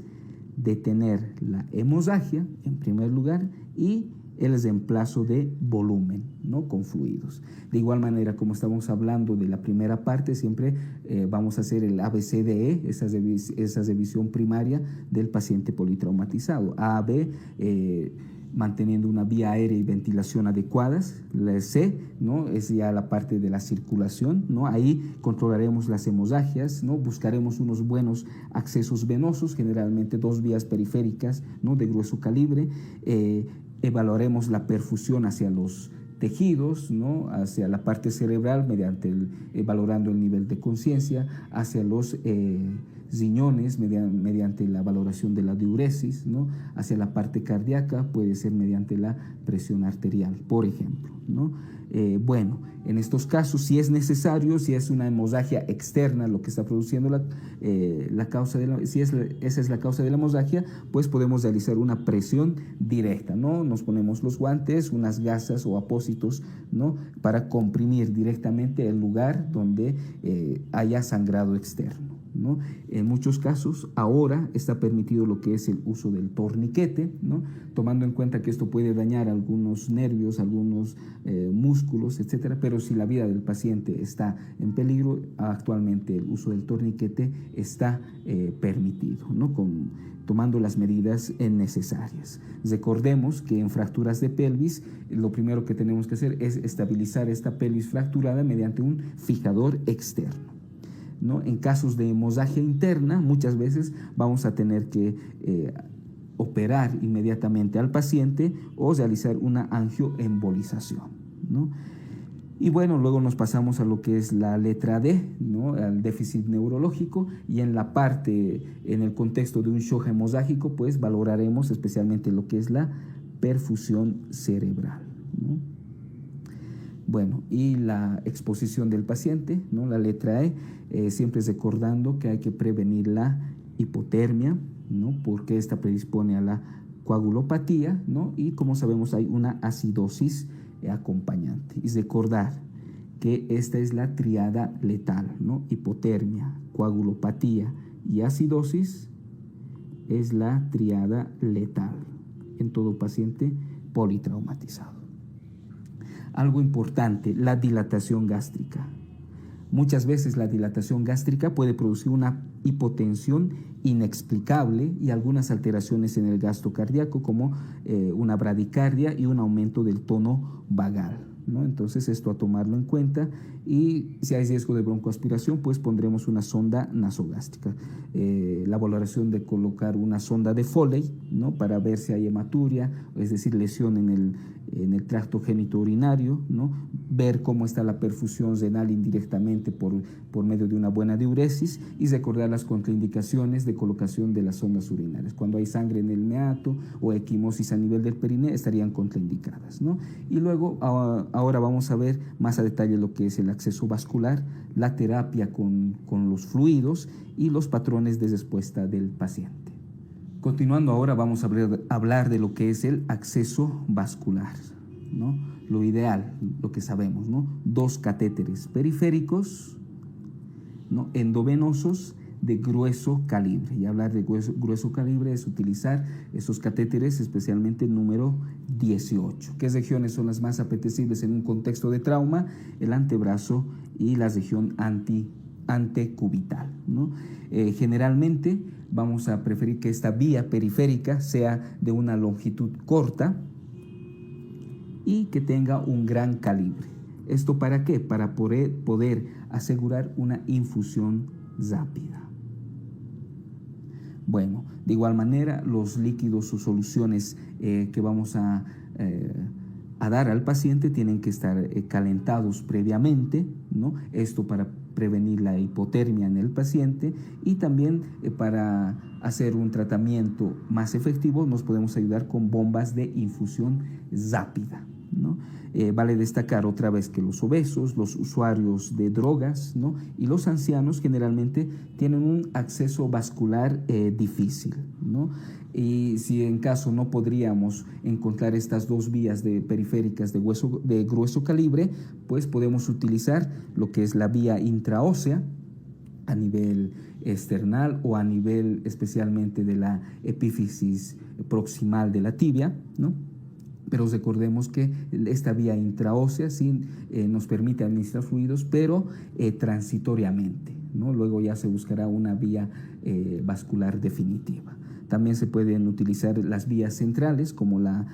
detener la hemorragia en primer lugar y el reemplazo de volumen, ¿no? Con fluidos. De igual manera, como estamos hablando de la primera parte, siempre vamos a hacer el ABCDE, esa revisión primaria del paciente politraumatizado. A, B, manteniendo una vía aérea y ventilación adecuadas. La C, ¿no? Es ya la parte de la circulación, ¿no? Ahí controlaremos las hemorragias, ¿no? Buscaremos unos buenos accesos venosos, generalmente 2 vías periféricas, ¿no? De grueso calibre. Evaluaremos la perfusión hacia los tejidos, ¿no? Hacia la parte cerebral valorando el nivel de conciencia, hacia los riñones mediante la valoración de la diuresis, ¿no? Hacia la parte cardíaca puede ser mediante la presión arterial, por ejemplo, ¿no? Bueno, en estos casos, si es necesario, si es una hemorragia externa lo que está produciendo la causa esa es la causa de la hemorragia, pues podemos realizar una presión directa, ¿no? Nos ponemos los guantes, unas gasas o apósitos, ¿no? Para comprimir directamente el lugar donde haya sangrado externo, ¿no? En muchos casos ahora está permitido lo que es el uso del torniquete, ¿no? Tomando en cuenta que esto puede dañar algunos nervios, algunos músculos, etcétera, pero si la vida del paciente está en peligro, actualmente el uso del torniquete está permitido, ¿no? Tomando las medidas necesarias. Recordemos que en fracturas de pelvis lo primero que tenemos que hacer es estabilizar esta pelvis fracturada mediante un fijador externo, ¿no? En casos de hemorragia interna, muchas veces vamos a tener que operar inmediatamente al paciente o realizar una angioembolización, ¿no? Y bueno, luego nos pasamos a lo que es la letra D, ¿no? Al déficit neurológico, y en el contexto de un shock hemorrágico, pues valoraremos especialmente lo que es la perfusión cerebral, ¿no? Bueno, y la exposición del paciente, ¿no? La letra E, siempre recordando que hay que prevenir la hipotermia, ¿no? Porque esta predispone a la coagulopatía, ¿no? Y como sabemos hay una acidosis acompañante. Y recordar que esta es la triada letal, ¿no? Hipotermia, coagulopatía y acidosis es la triada letal en todo paciente politraumatizado. Algo importante, la dilatación gástrica. Muchas veces la dilatación gástrica puede producir una hipotensión inexplicable y algunas alteraciones en el gasto cardíaco, como una bradicardia y un aumento del tono vagal, ¿no? Entonces esto a tomarlo en cuenta, y si hay riesgo de broncoaspiración, pues pondremos una sonda nasogástrica. La valoración de colocar una sonda de Foley, ¿no? Para ver si hay hematuria, es decir, lesión en el tracto genitourinario, ¿no? Ver cómo está la perfusión renal indirectamente por medio de una buena diuresis, y recordar las contraindicaciones de colocación de las sondas urinarias. Cuando hay sangre en el meato o equimosis a nivel del periné, estarían contraindicadas, ¿no? Y luego ahora vamos a ver más a detalle lo que es el acceso vascular, la terapia con los fluidos y los patrones de respuesta del paciente. Continuando ahora vamos a hablar de lo que es el acceso vascular, ¿no? Lo ideal, lo que sabemos, ¿no? 2 catéteres periféricos, ¿no? Endovenosos de grueso calibre. Y hablar de grueso calibre es utilizar esos catéteres, especialmente el número 18. ¿Qué regiones son las más apetecibles en un contexto de trauma? El antebrazo y la región antecubital, ¿no? Generalmente vamos a preferir que esta vía periférica sea de una longitud corta y que tenga un gran calibre. ¿Esto para qué? Para poder asegurar una infusión rápida. Bueno, de igual manera, los líquidos o soluciones que vamos a dar al paciente tienen que estar calentados previamente, ¿no? Esto para prevenir la hipotermia en el paciente, y también para hacer un tratamiento más efectivo nos podemos ayudar con bombas de infusión rápida, ¿no? Vale destacar otra vez que los obesos, los usuarios de drogas, ¿no? Y los ancianos generalmente tienen un acceso vascular difícil, ¿no? Y si en caso no podríamos encontrar estas 2 vías periféricas de grueso calibre, pues podemos utilizar lo que es la vía intraósea a nivel external o a nivel especialmente de la epífisis proximal de la tibia, ¿no? Pero recordemos que esta vía intraósea sí nos permite administrar fluidos, pero transitoriamente, ¿no? Luego ya se buscará una vía vascular definitiva. También se pueden utilizar las vías centrales, como la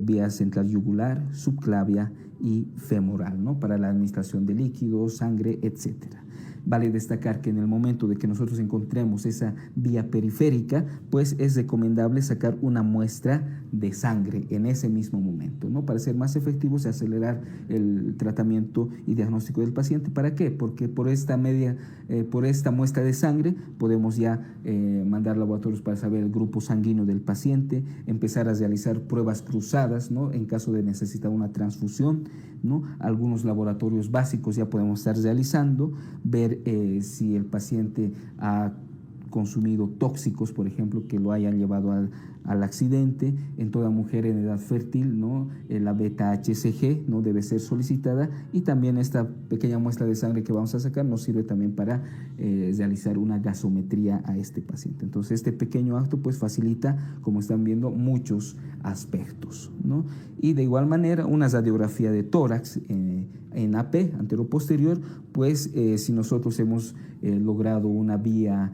vía central yugular, subclavia y femoral, ¿no? Para la administración de líquidos, sangre, etcétera. Vale destacar que en el momento de que nosotros encontremos esa vía periférica, pues es recomendable sacar una muestra de sangre en ese mismo momento, ¿no? Para ser más efectivos y acelerar el tratamiento y diagnóstico del paciente. ¿Para qué? Porque por esta muestra de sangre podemos ya mandar laboratorios para saber el grupo sanguíneo del paciente, empezar a realizar pruebas cruzadas, ¿no? En caso de necesitar una transfusión, ¿no? Algunos laboratorios básicos ya podemos estar realizando, ver si el paciente ha consumido tóxicos, por ejemplo, que lo hayan llevado al accidente. En toda mujer en edad fértil, ¿no? La beta-HCG, ¿no? Debe ser solicitada, y también esta pequeña muestra de sangre que vamos a sacar nos sirve también para realizar una gasometría a este paciente. Entonces este pequeño acto pues facilita, como están viendo, muchos aspectos, ¿no? Y de igual manera una radiografía de tórax en AP, anteroposterior, pues si nosotros hemos logrado una vía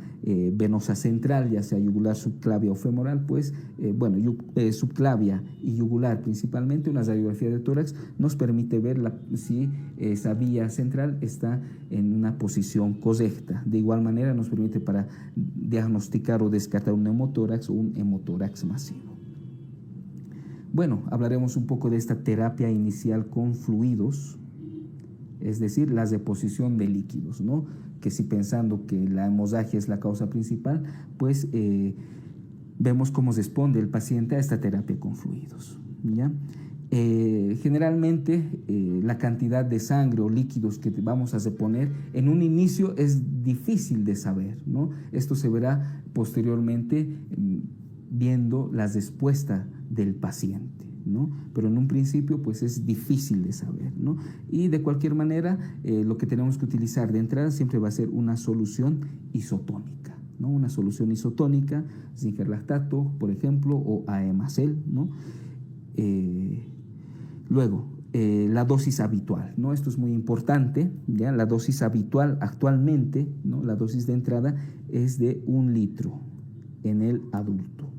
venosa central, ya sea yugular, subclavia o femoral, pues subclavia y yugular principalmente, una radiografía de tórax nos permite ver si esa vía central está en una posición correcta. De igual manera nos permite para diagnosticar o descartar un neumotórax o un hemotórax masivo. Bueno, hablaremos un poco de esta terapia inicial con fluidos, es decir, la deposición de líquidos, ¿no? Que si pensando que la hemorragia es la causa principal, pues vemos cómo responde el paciente a esta terapia con fluidos, ¿ya? Generalmente la cantidad de sangre o líquidos que vamos a reponer en un inicio es difícil de saber, ¿no? Esto se verá posteriormente viendo la respuesta del paciente, ¿no? Pero en un principio pues es difícil de saber, ¿no? Y de cualquier manera lo que tenemos que utilizar de entrada siempre va a ser una solución isotónica, ¿no? Una solución isotónica, zinc-lactato, por ejemplo, o AEMACEL, ¿no? Luego, la dosis habitual, ¿no? Esto es muy importante, ¿ya? La dosis habitual actualmente, ¿no? La dosis de entrada es de 1 litro en el adulto,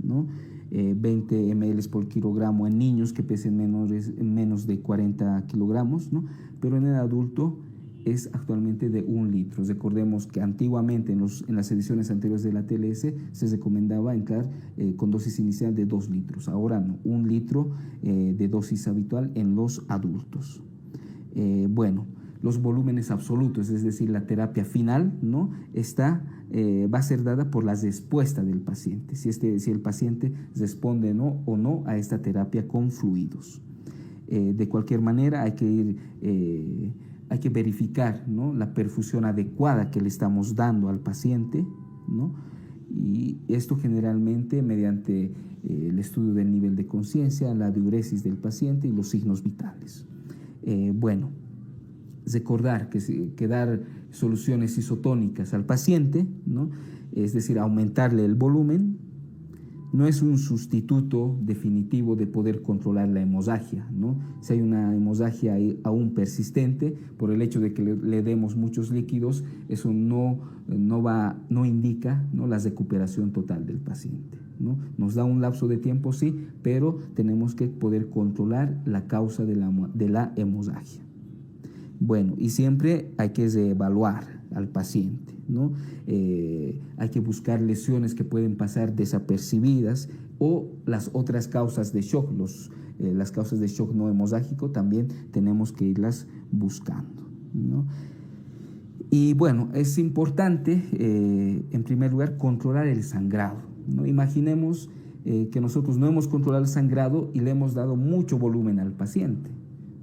¿no? 20 ml por kilogramo en niños que pesen menos de 40 kilogramos, ¿no? Pero en el adulto es actualmente de 1 litro. Recordemos que antiguamente en las ediciones anteriores de la TLS se recomendaba entrar con dosis inicial de 2 litros. Ahora no, 1 litro de dosis habitual en los adultos. Los volúmenes absolutos, es decir, la terapia final, ¿no? Va a ser dada por la respuesta del paciente, si el paciente responde o no a esta terapia con fluidos. De cualquier manera hay que verificar, ¿no? La perfusión adecuada que le estamos dando al paciente, ¿no? Y esto generalmente mediante el estudio del nivel de conciencia, la diuresis del paciente y los signos vitales. Recordar que dar soluciones isotónicas al paciente, ¿no? Es decir, aumentarle el volumen, no es un sustituto definitivo de poder controlar la hemorragia, ¿no? Si hay una hemorragia aún persistente, por el hecho de que le demos muchos líquidos, eso no indica, ¿no? La recuperación total del paciente, ¿no? Nos da un lapso de tiempo, sí, pero tenemos que poder controlar la causa de la hemorragia. Y siempre hay que reevaluar al paciente, ¿no? Hay que buscar lesiones que pueden pasar desapercibidas o las otras causas de shock, las causas de shock no hemorrágico también tenemos que irlas buscando, ¿no? Y es importante en primer lugar controlar el sangrado, ¿no? Imaginemos que nosotros no hemos controlado el sangrado y le hemos dado mucho volumen al paciente,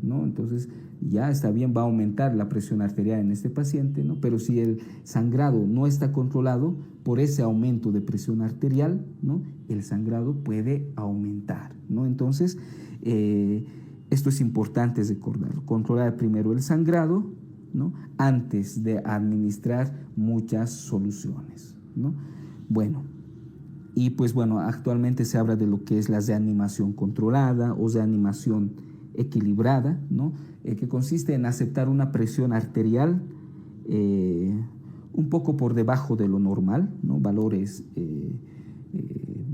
¿no? Entonces ya está bien, va a aumentar la presión arterial en este paciente, ¿no? Pero si el sangrado no está controlado por ese aumento de presión arterial, ¿no? El sangrado puede aumentar, ¿no? Entonces, esto es importante recordarlo, controlar primero el sangrado, ¿no? Antes de administrar muchas soluciones, ¿no? Y pues bueno, actualmente se habla de lo que es la reanimación controlada o reanimación equilibrada, ¿no? Que consiste en aceptar una presión arterial un poco por debajo de lo normal, ¿no? Valores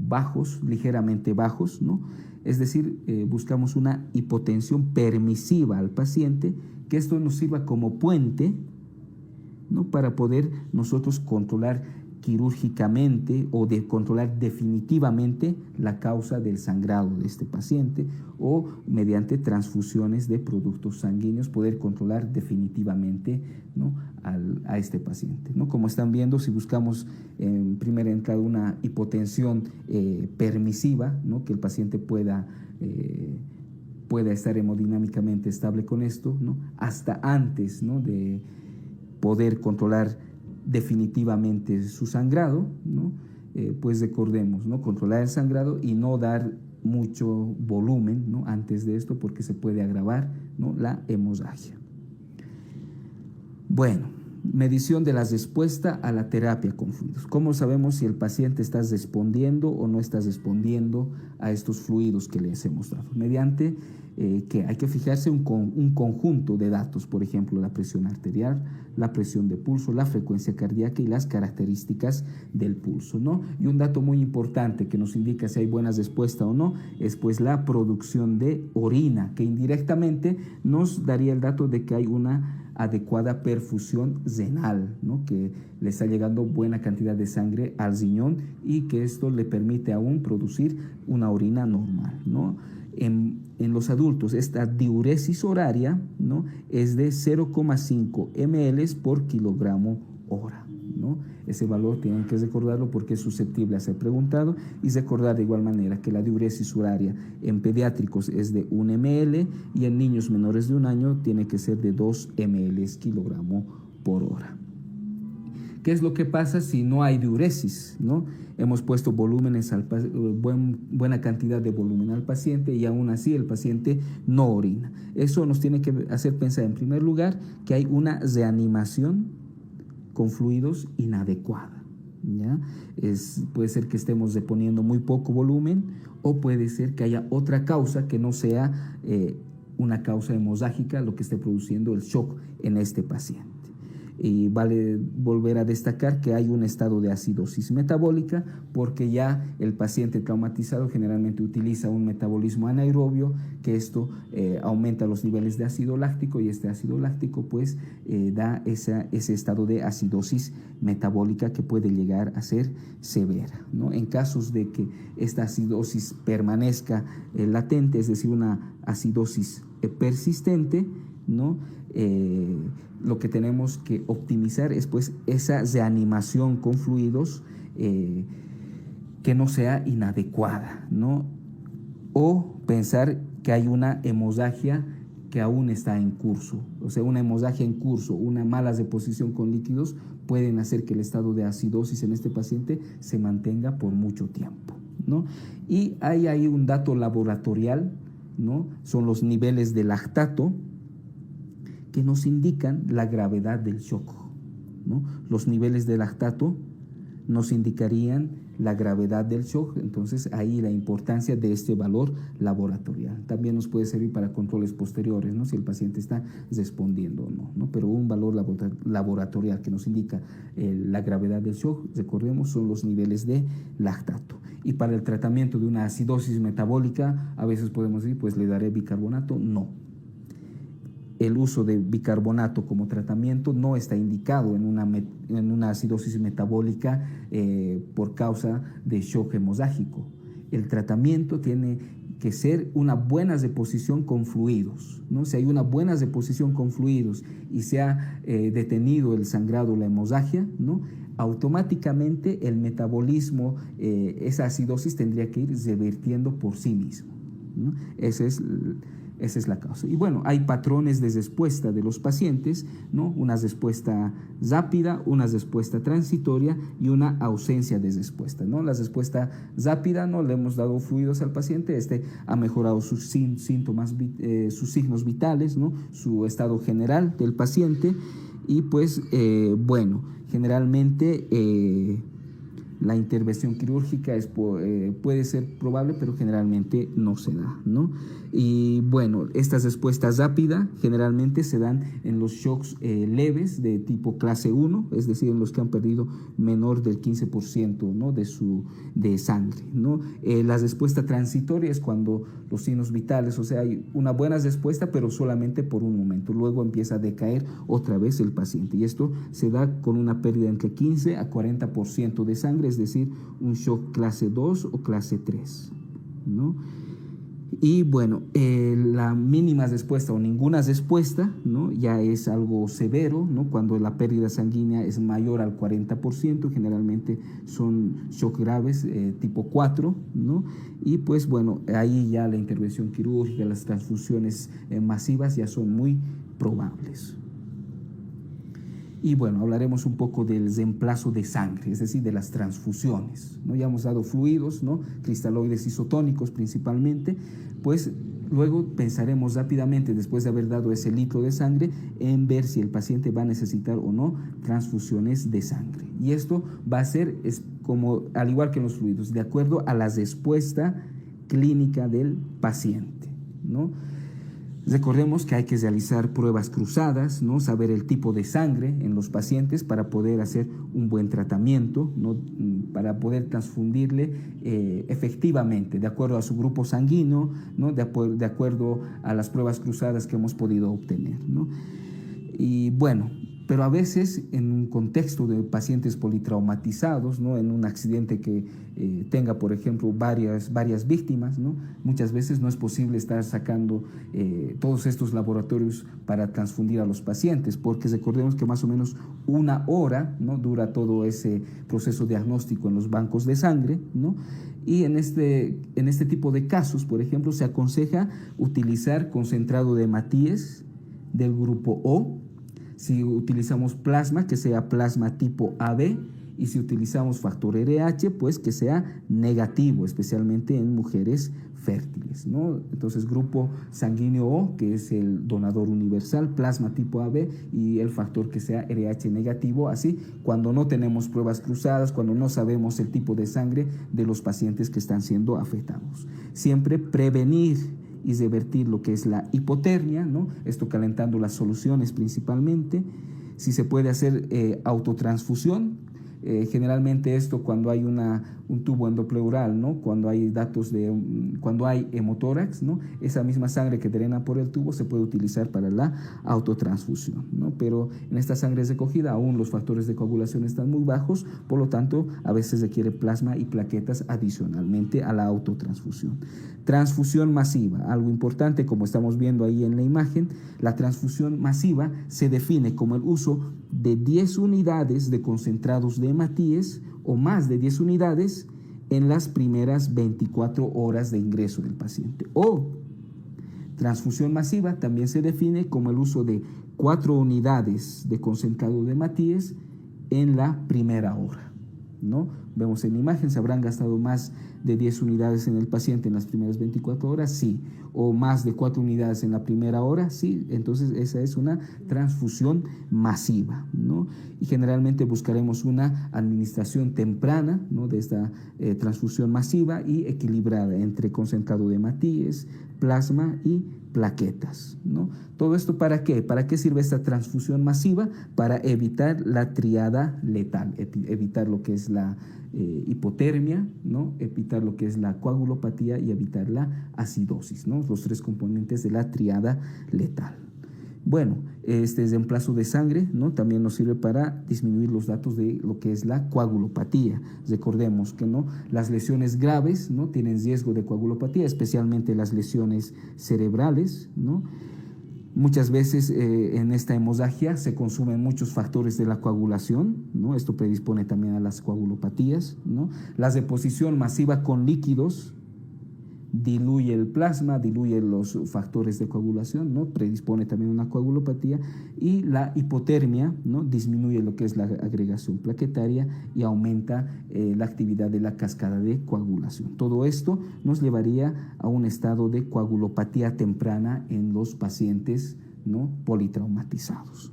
bajos, ligeramente bajos, ¿no? Es decir, buscamos una hipotensión permisiva al paciente, que esto nos sirva como puente, ¿no? Para poder nosotros controlar quirúrgicamente o de controlar definitivamente la causa del sangrado de este paciente, o mediante transfusiones de productos sanguíneos poder controlar definitivamente, ¿no? a este paciente, ¿no? Como están viendo, si buscamos en primera entrada una hipotensión permisiva, ¿no? Que el paciente pueda estar hemodinámicamente estable con esto, ¿no? Hasta antes, ¿no? de poder controlar definitivamente su sangrado, ¿no? Pues recordemos, ¿no? Controlar el sangrado y no dar mucho volumen, ¿no? Antes de esto, porque se puede agravar, ¿no? La hemorragia. Bueno, medición de la respuesta a la terapia con fluidos. ¿Cómo sabemos si el paciente está respondiendo o no está respondiendo a estos fluidos que les hemos dado? Mediante que hay que fijarse un conjunto de datos, por ejemplo, la presión arterial, la presión de pulso, la frecuencia cardíaca y las características del pulso, ¿no? Y un dato muy importante que nos indica si hay buena respuesta o no es pues la producción de orina, que indirectamente nos daría el dato de que hay una adecuada perfusión renal, ¿no? Que le está llegando buena cantidad de sangre al riñón y que esto le permite aún producir una orina normal, ¿no? En los adultos, esta diuresis horaria, ¿no? Es de 0,5 ml por kilogramo hora, ¿no? Ese valor tienen que recordarlo porque es susceptible a ser preguntado, y recordar de igual manera que la diuresis horaria en pediátricos es de 1 ml y en niños menores de 1 año tiene que ser de 2 ml kilogramo por hora. ¿Qué es lo que pasa si no hay diuresis, ¿no? Hemos puesto volúmenes buena cantidad de volumen al paciente y aún así el paciente no orina. Eso nos tiene que hacer pensar en primer lugar que hay una reanimación con fluidos inadecuada, ¿ya? Puede ser que estemos reponiendo muy poco volumen, o puede ser que haya otra causa que no sea una causa hemorrágica lo que esté produciendo el shock en este paciente. Y vale volver a destacar que hay un estado de acidosis metabólica, porque ya el paciente traumatizado generalmente utiliza un metabolismo anaerobio, que esto aumenta los niveles de ácido láctico, y este ácido láctico pues da ese estado de acidosis metabólica que puede llegar a ser severa, ¿no? En casos de que esta acidosis permanezca latente, es decir, una acidosis persistente, ¿no? Lo que tenemos que optimizar es pues esa reanimación con fluidos que no sea inadecuada, ¿no? O pensar que hay una hemorragia que aún está en curso. O sea, una hemorragia en curso, una mala deposición con líquidos pueden hacer que el estado de acidosis en este paciente se mantenga por mucho tiempo, ¿no? Y hay ahí un dato laboratorial, ¿no? Son los niveles de lactato, que nos indican la gravedad del shock, ¿no? Los niveles de lactato nos indicarían la gravedad del shock, entonces ahí la importancia de este valor laboratorial. También nos puede servir para controles posteriores, ¿no? Si el paciente está respondiendo o no, ¿no? Pero un valor laboratorial que nos indica la gravedad del shock, recordemos, son los niveles de lactato. Y para el tratamiento de una acidosis metabólica, a veces podemos decir, pues le daré bicarbonato. No. El uso de bicarbonato como tratamiento no está indicado en una acidosis metabólica por causa de shock hemorrágico. El tratamiento tiene que ser una buena reposición con fluidos, ¿no? Si hay una buena reposición con fluidos y se ha detenido el sangrado o la hemorragia, ¿no? Automáticamente el metabolismo, esa acidosis tendría que ir revirtiendo por sí mismo, ¿no? Esa es la causa. Y bueno, hay patrones de respuesta de los pacientes, ¿no? Una respuesta rápida, una respuesta transitoria y una ausencia de respuesta, ¿no? La respuesta rápida, no le hemos dado fluidos al paciente, ha mejorado sus síntomas, sus signos vitales, ¿no? Su estado general del paciente, y pues bueno, generalmente la intervención quirúrgica puede ser probable, pero generalmente no se da, ¿no? Y bueno, estas respuestas rápidas generalmente se dan en los shocks leves de tipo clase 1, es decir, en los que han perdido menor del 15%, ¿no?, de sangre, ¿no? La respuesta transitoria es cuando los signos vitales, o sea, hay una buena respuesta, pero solamente por un momento. Luego empieza a decaer otra vez el paciente. Y esto se da con una pérdida entre 15 a 40% de sangre, es decir, un shock clase 2 o clase 3, ¿no? Y bueno, la mínima respuesta o ninguna respuesta, ¿no?, ya es algo severo, ¿no? Cuando la pérdida sanguínea es mayor al 40%, generalmente son shock graves tipo 4, ¿no? Y pues bueno, ahí ya la intervención quirúrgica, las transfusiones masivas ya son muy probables. Y bueno, hablaremos un poco del reemplazo de sangre, es decir, de las transfusiones, ¿no? Ya hemos dado fluidos, ¿no?, cristaloides isotónicos principalmente, pues luego pensaremos rápidamente, después de haber dado ese litro de sangre, en ver si el paciente va a necesitar o no transfusiones de sangre. Y esto va a ser, como, al igual que en los fluidos, de acuerdo a la respuesta clínica del paciente, ¿no? Recordemos que hay que realizar pruebas cruzadas, ¿no?, saber el tipo de sangre en los pacientes para poder hacer un buen tratamiento, ¿no?, para poder transfundirle efectivamente, de acuerdo a su grupo sanguíneo, ¿no?, de acuerdo a las pruebas cruzadas que hemos podido obtener, ¿no? Y bueno, pero a veces en un contexto de pacientes politraumatizados, ¿no?, en un accidente que tenga, por ejemplo, varias víctimas, ¿no?, muchas veces no es posible estar sacando todos estos laboratorios para transfundir a los pacientes, porque recordemos que más o menos 1 hora, ¿no?, dura todo ese proceso diagnóstico en los bancos de sangre, ¿no? Y en este tipo de casos, por ejemplo, se aconseja utilizar concentrado de Matías del grupo O. Si utilizamos plasma, que sea plasma tipo AB, y si utilizamos factor RH, pues que sea negativo, especialmente en mujeres fértiles, ¿no? Entonces, grupo sanguíneo O, que es el donador universal, plasma tipo AB, y el factor que sea RH negativo. Así, cuando no tenemos pruebas cruzadas, cuando no sabemos el tipo de sangre de los pacientes que están siendo afectados. Siempre prevenir y revertir lo que es la hipotermia, ¿no?, esto calentando las soluciones principalmente. Si se puede hacer autotransfusión, generalmente esto cuando hay un tubo endopleural, ¿no?, cuando hay cuando hay hemotórax, ¿no?, esa misma sangre que drena por el tubo se puede utilizar para la autotransfusión, ¿no? Pero en esta sangre recogida aún los factores de coagulación están muy bajos, por lo tanto a veces requiere plasma y plaquetas adicionalmente a la autotransfusión. Transfusión masiva, algo importante, como estamos viendo ahí en la imagen. La transfusión masiva se define como el uso de 10 unidades de concentrados de hematíes o más de 10 unidades en las primeras 24 horas de ingreso del paciente. O transfusión masiva también se define como el uso de 4 unidades de concentrado de hematíes en la primera hora, ¿no? Vemos en la imagen, ¿se habrán gastado más de 10 unidades en el paciente en las primeras 24 horas? Sí. ¿O más de 4 unidades en la primera hora? Sí. Entonces esa es una transfusión masiva, ¿no? Y generalmente buscaremos una administración temprana, ¿no?, de esta transfusión masiva y equilibrada entre concentrado de hematíes, plasma y plaquetas, ¿no? ¿Todo esto para qué? ¿Para qué sirve esta transfusión masiva? Para evitar la triada letal, evitar lo que es la hipotermia, ¿no?, evitar lo que es la coagulopatía y evitar la acidosis, ¿no?, los 3 componentes de la triada letal. Bueno, este reemplazo de sangre, ¿no?, también nos sirve para disminuir los datos de lo que es la coagulopatía. Recordemos que, ¿no?, las lesiones graves, ¿no?, tienen riesgo de coagulopatía, especialmente las lesiones cerebrales, ¿no? Muchas veces en esta hemorragia se consumen muchos factores de la coagulación, ¿no? Esto predispone también a las coagulopatías, ¿no? La deposición masiva con líquidos diluye el plasma, diluye los factores de coagulación, ¿no?, predispone también a una coagulopatía, y la hipotermia, ¿no?, disminuye lo que es la agregación plaquetaria y aumenta la actividad de la cascada de coagulación. Todo esto nos llevaría a un estado de coagulopatía temprana en los pacientes, ¿no?, politraumatizados.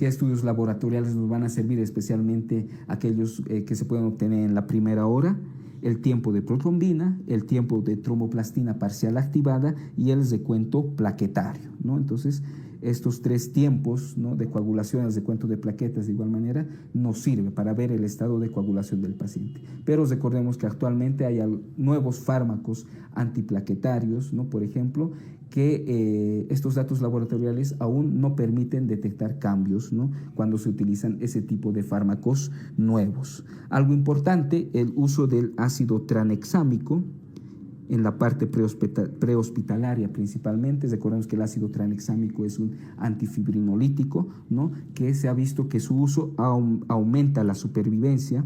¿Qué estudios laboratoriales nos van a servir? Especialmente aquellos que se pueden obtener en la primera hora: el tiempo de protrombina, el tiempo de tromboplastina parcial activada y el recuento plaquetario, ¿no? Entonces, estos tres tiempos, ¿no?, de coagulación, el recuento de plaquetas de igual manera, nos sirve para ver el estado de coagulación del paciente. Pero recordemos que actualmente hay nuevos fármacos antiplaquetarios, ¿no?, por ejemplo, que estos datos laboratoriales aún no permiten detectar cambios, ¿no?, cuando se utilizan ese tipo de fármacos nuevos. Algo importante, el uso del ácido tranexámico en la parte prehospitalaria principalmente. Recordemos que el ácido tranexámico es un antifibrinolítico, ¿no?, que se ha visto que su uso aumenta la supervivencia,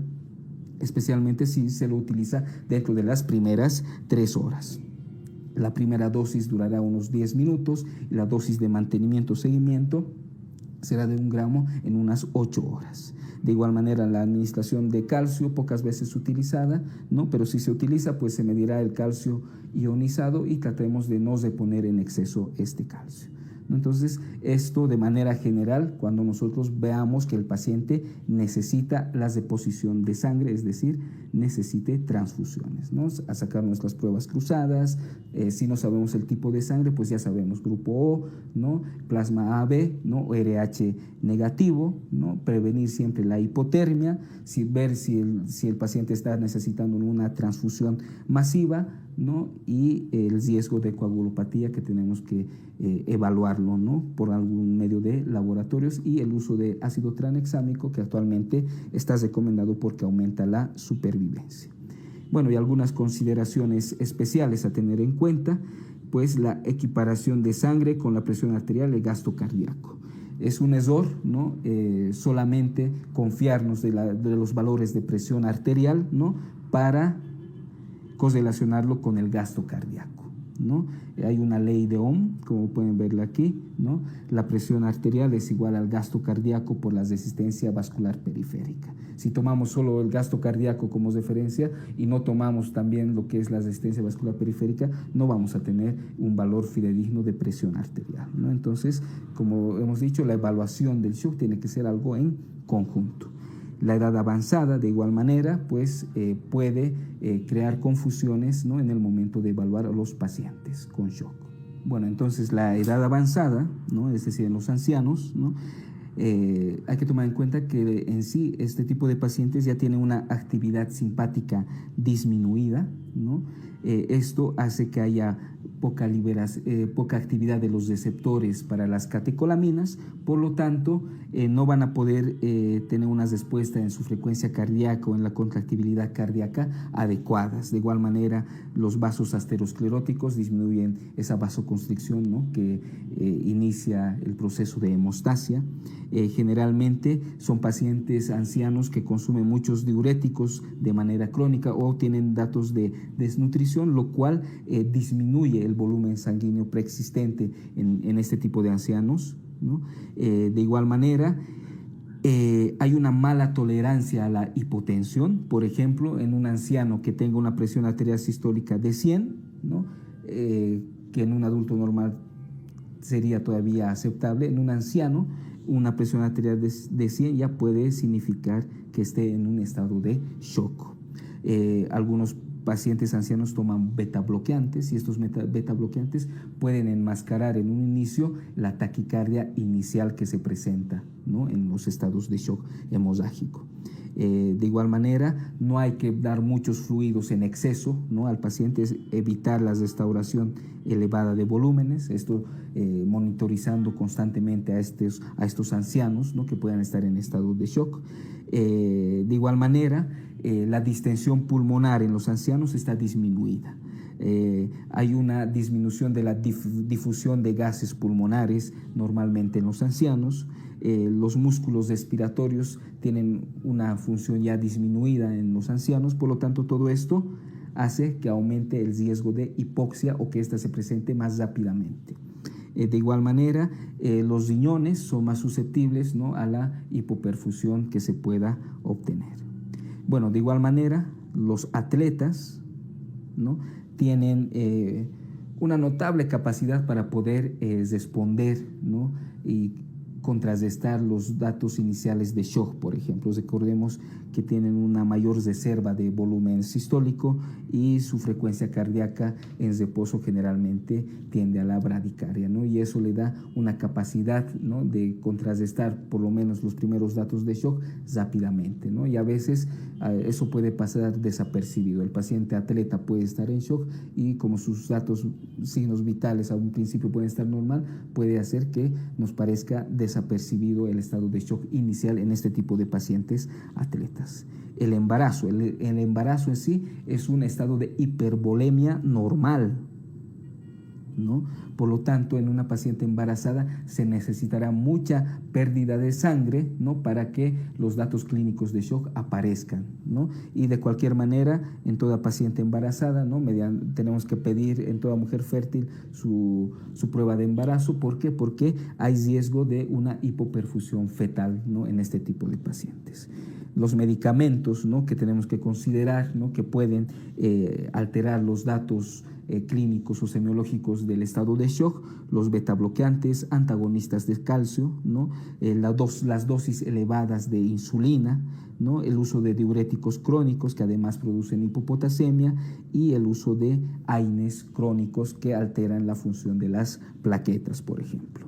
especialmente si se lo utiliza dentro de las primeras 3 horas. La primera dosis durará unos 10 minutos y la dosis de mantenimiento o seguimiento será de 1 gramo en unas 8 horas. De igual manera, la administración de calcio, pocas veces utilizada, ¿no?, pero si se utiliza, pues se medirá el calcio ionizado y trataremos de no reponer en exceso este calcio. Entonces, esto de manera general, cuando nosotros veamos que el paciente necesita la deposición de sangre, es decir, necesite transfusiones, ¿no?, a sacar nuestras pruebas cruzadas. Si no sabemos el tipo de sangre, pues ya sabemos grupo O, ¿no?, plasma AB, ¿no?, o RH negativo, ¿no?, prevenir siempre la hipotermia, ver si el paciente está necesitando una transfusión masiva, ¿no?, y el riesgo de coagulopatía que tenemos que evaluarlo, ¿no?, por algún medio de laboratorios, y el uso de ácido tranexámico, que actualmente está recomendado porque aumenta la supervivencia. Bueno, y algunas consideraciones especiales a tener en cuenta, pues la equiparación de sangre con la presión arterial y el gasto cardíaco. Es un error, ¿no?, solamente confiarnos de los valores de presión arterial, ¿no?, para correlacionarlo con el gasto cardíaco, ¿no? Hay una ley de Ohm, como pueden verla aquí, ¿no? La presión arterial es igual al gasto cardíaco por la resistencia vascular periférica. Si tomamos solo el gasto cardíaco como referencia y no tomamos también lo que es la resistencia vascular periférica, no vamos a tener un valor fidedigno de presión arterial, ¿no? Entonces, como hemos dicho, la evaluación del shock tiene que ser algo en conjunto. La edad avanzada, de igual manera, pues puede crear confusiones, ¿no?, en el momento de evaluar a los pacientes con shock. Bueno, entonces la edad avanzada, ¿no?, es decir, en los ancianos, ¿no?, hay que tomar en cuenta que en sí este tipo de pacientes ya tienen una actividad simpática disminuida, ¿no? Esto hace que haya poca actividad de los receptores para las catecolaminas, por lo tanto no van a poder tener una respuesta en su frecuencia cardíaca o en la contractibilidad cardíaca adecuadas. De igual manera, los vasos ateroscleróticos disminuyen esa vasoconstricción, ¿no?, que inicia el proceso de hemostasia. Generalmente son pacientes ancianos que consumen muchos diuréticos de manera crónica o tienen datos de desnutrición, lo cual disminuye el volumen sanguíneo preexistente en este tipo de ancianos, ¿no? De igual manera, hay una mala tolerancia a la hipotensión. Por ejemplo, en un anciano que tenga una presión arterial sistólica de 100, ¿no?, que en un adulto normal sería todavía aceptable, en un anciano una presión arterial de 100 ya puede significar que esté en un estado de shock. Algunos pacientes ancianos toman beta bloqueantes y estos beta bloqueantes pueden enmascarar en un inicio la taquicardia inicial que se presenta, ¿no?, en los estados de shock hemorrágico. De igual manera, no hay que dar muchos fluidos en exceso, ¿no?, al paciente, es evitar la restauración elevada de volúmenes, esto monitorizando constantemente a estos ancianos, ¿no?, que puedan estar en estado de shock. De igual manera, la distensión pulmonar en los ancianos está disminuida. Hay una disminución de la difusión de gases pulmonares normalmente en los ancianos. Los músculos respiratorios tienen una función ya disminuida en los ancianos, por lo tanto todo esto hace que aumente el riesgo de hipoxia o que ésta se presente más rápidamente. De igual manera, los riñones son más susceptibles, ¿no?, a la hipoperfusión que se pueda obtener. Bueno, de igual manera, los atletas, ¿no?, tienen una notable capacidad para poder responder, ¿no?, y contrarrestar los datos iniciales de shock, por ejemplo. Recordemos que tienen una mayor reserva de volumen sistólico y su frecuencia cardíaca en reposo generalmente tiende a la bradicardia, ¿no? Y eso le da una capacidad, ¿no?, de contrarrestar por lo menos los primeros datos de shock rápidamente, ¿no? Y a veces eso puede pasar desapercibido. El paciente atleta puede estar en shock y como sus datos, signos vitales a un principio pueden estar normal, puede hacer que nos parezca desapercibido el estado de shock inicial en este tipo de pacientes atletas. El embarazo en sí es un estado de hipervolemia normal, ¿no? Por lo tanto, en una paciente embarazada se necesitará mucha pérdida de sangre, ¿no?, para que los datos clínicos de shock aparezcan, ¿no? Y de cualquier manera, en toda paciente embarazada, ¿no?, tenemos que pedir en toda mujer fértil su prueba de embarazo. ¿Por qué? Porque hay riesgo de una hipoperfusión fetal, ¿no?, en este tipo de pacientes. Los medicamentos, ¿no?, que tenemos que considerar, ¿no?, que pueden alterar los datos clínicos o semiológicos del estado de shock: los betabloqueantes, antagonistas del calcio, ¿no?, las dosis elevadas de insulina, ¿no?, el uso de diuréticos crónicos que además producen hipopotasemia y el uso de AINES crónicos que alteran la función de las plaquetas, por ejemplo.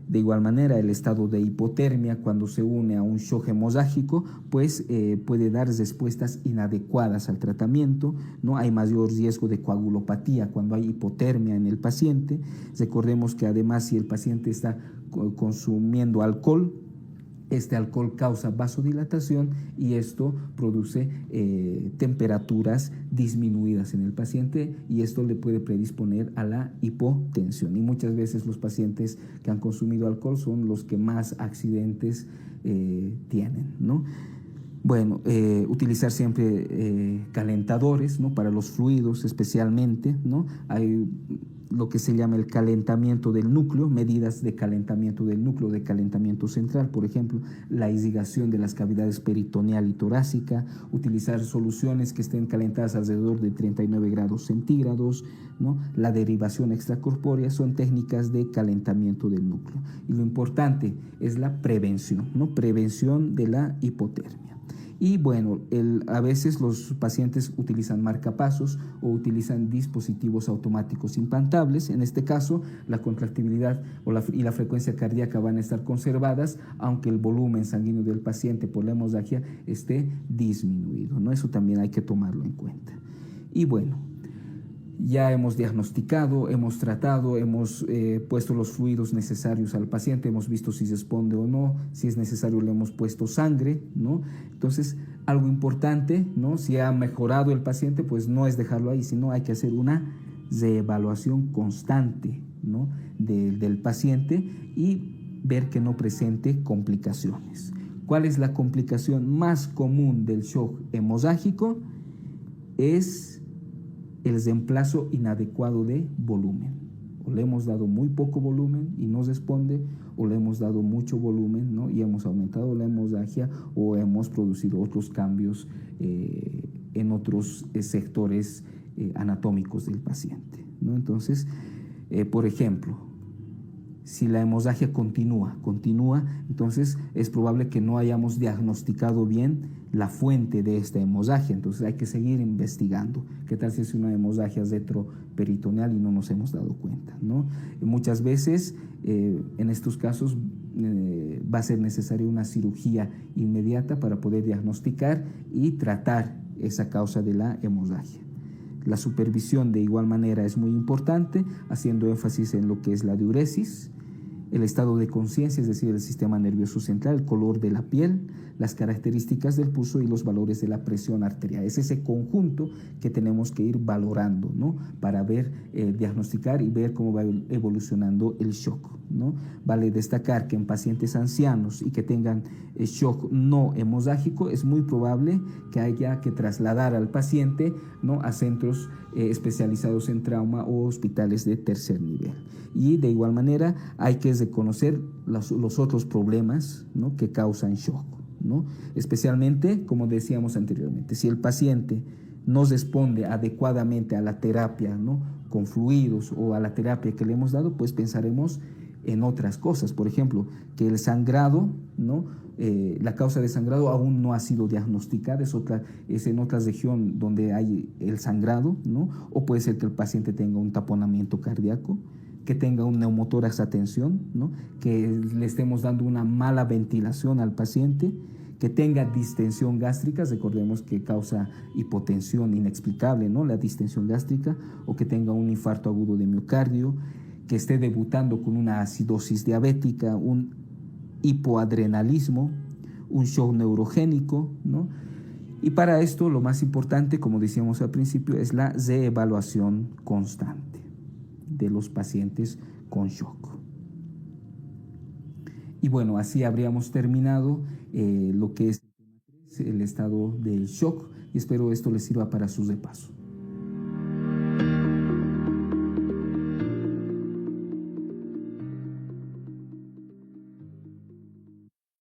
De igual manera, el estado de hipotermia, cuando se une a un shock hemorrágico, pues puede dar respuestas inadecuadas al tratamiento, ¿no? Hay mayor riesgo de coagulopatía cuando hay hipotermia en el paciente. Recordemos que además, si el paciente está consumiendo alcohol, este alcohol causa vasodilatación y esto produce temperaturas disminuidas en el paciente y esto le puede predisponer a la hipotensión. Y muchas veces los pacientes que han consumido alcohol son los que más accidentes tienen, ¿no? Bueno, utilizar siempre calentadores, ¿no?, para los fluidos especialmente, ¿no? Hay lo que se llama el calentamiento del núcleo, medidas de calentamiento del núcleo, de calentamiento central, por ejemplo, la irrigación de las cavidades peritoneal y torácica, utilizar soluciones que estén calentadas alrededor de 39 grados centígrados, ¿no? La derivación extracorpórea son técnicas de calentamiento del núcleo. Y lo importante es la prevención, ¿no?, prevención de la hipotermia. Y bueno, a veces los pacientes utilizan marcapasos o utilizan dispositivos automáticos implantables. En este caso, la contractibilidad y la frecuencia cardíaca van a estar conservadas, aunque el volumen sanguíneo del paciente por la hemorragia esté disminuido, ¿no? Eso también hay que tomarlo en cuenta. Y bueno, ya hemos diagnosticado, hemos tratado, hemos puesto los fluidos necesarios al paciente, hemos visto si responde o no, si es necesario le hemos puesto sangre, ¿no? Entonces, algo importante, ¿no?, si ha mejorado el paciente, pues no es dejarlo ahí, sino hay que hacer una reevaluación constante, ¿no?, del paciente y ver que no presente complicaciones. ¿Cuál es la complicación más común del shock hemorrágico? Es el reemplazo inadecuado de volumen. O le hemos dado muy poco volumen y no responde, o le hemos dado mucho volumen, ¿no?, y hemos aumentado la hemorragia o hemos producido otros cambios en otros sectores anatómicos del paciente, ¿no? Entonces, por ejemplo, si la hemorragia continúa, entonces es probable que no hayamos diagnosticado bien la fuente de esta hemorragia, entonces hay que seguir investigando. ¿Qué tal si es una hemorragia retroperitoneal y no nos hemos dado cuenta, ¿no? Y muchas veces en estos casos va a ser necesaria una cirugía inmediata para poder diagnosticar y tratar esa causa de la hemorragia. La supervisión de igual manera es muy importante, haciendo énfasis en lo que es la diuresis, el estado de conciencia, es decir, el sistema nervioso central, el color de la piel, las características del pulso y los valores de la presión arterial. Es ese conjunto que tenemos que ir valorando, ¿no?, para ver, diagnosticar y ver cómo va evolucionando el shock, ¿no? Vale destacar que en pacientes ancianos y que tengan shock no hemorrágico es muy probable que haya que trasladar al paciente, ¿no?, a centros especializados en trauma o hospitales de tercer nivel. Y de igual manera hay que reconocer los otros problemas, ¿no?, que causan shock, ¿no? Especialmente, como decíamos anteriormente, si el paciente no responde adecuadamente a la terapia, ¿no?, con fluidos o a la terapia que le hemos dado, pues pensaremos en otras cosas. Por ejemplo, que el sangrado, ¿no? La causa de sangrado aún no ha sido diagnosticada, es en otra región donde hay el sangrado, ¿no? O puede ser que el paciente tenga un taponamiento cardíaco, que tenga un neumotórax a tensión, ¿no? Que le estemos dando una mala ventilación al paciente, que tenga distensión gástrica, recordemos que causa hipotensión inexplicable, ¿no? La distensión gástrica, o que tenga un infarto agudo de miocardio, que esté debutando con una acidosis diabética, un hipoadrenalismo, un shock neurogénico, ¿no? Y para esto lo más importante, como decíamos al principio, es la reevaluación constante de los pacientes con shock. Y bueno, así habríamos terminado lo que es el estado del shock, y espero esto les sirva para su repaso.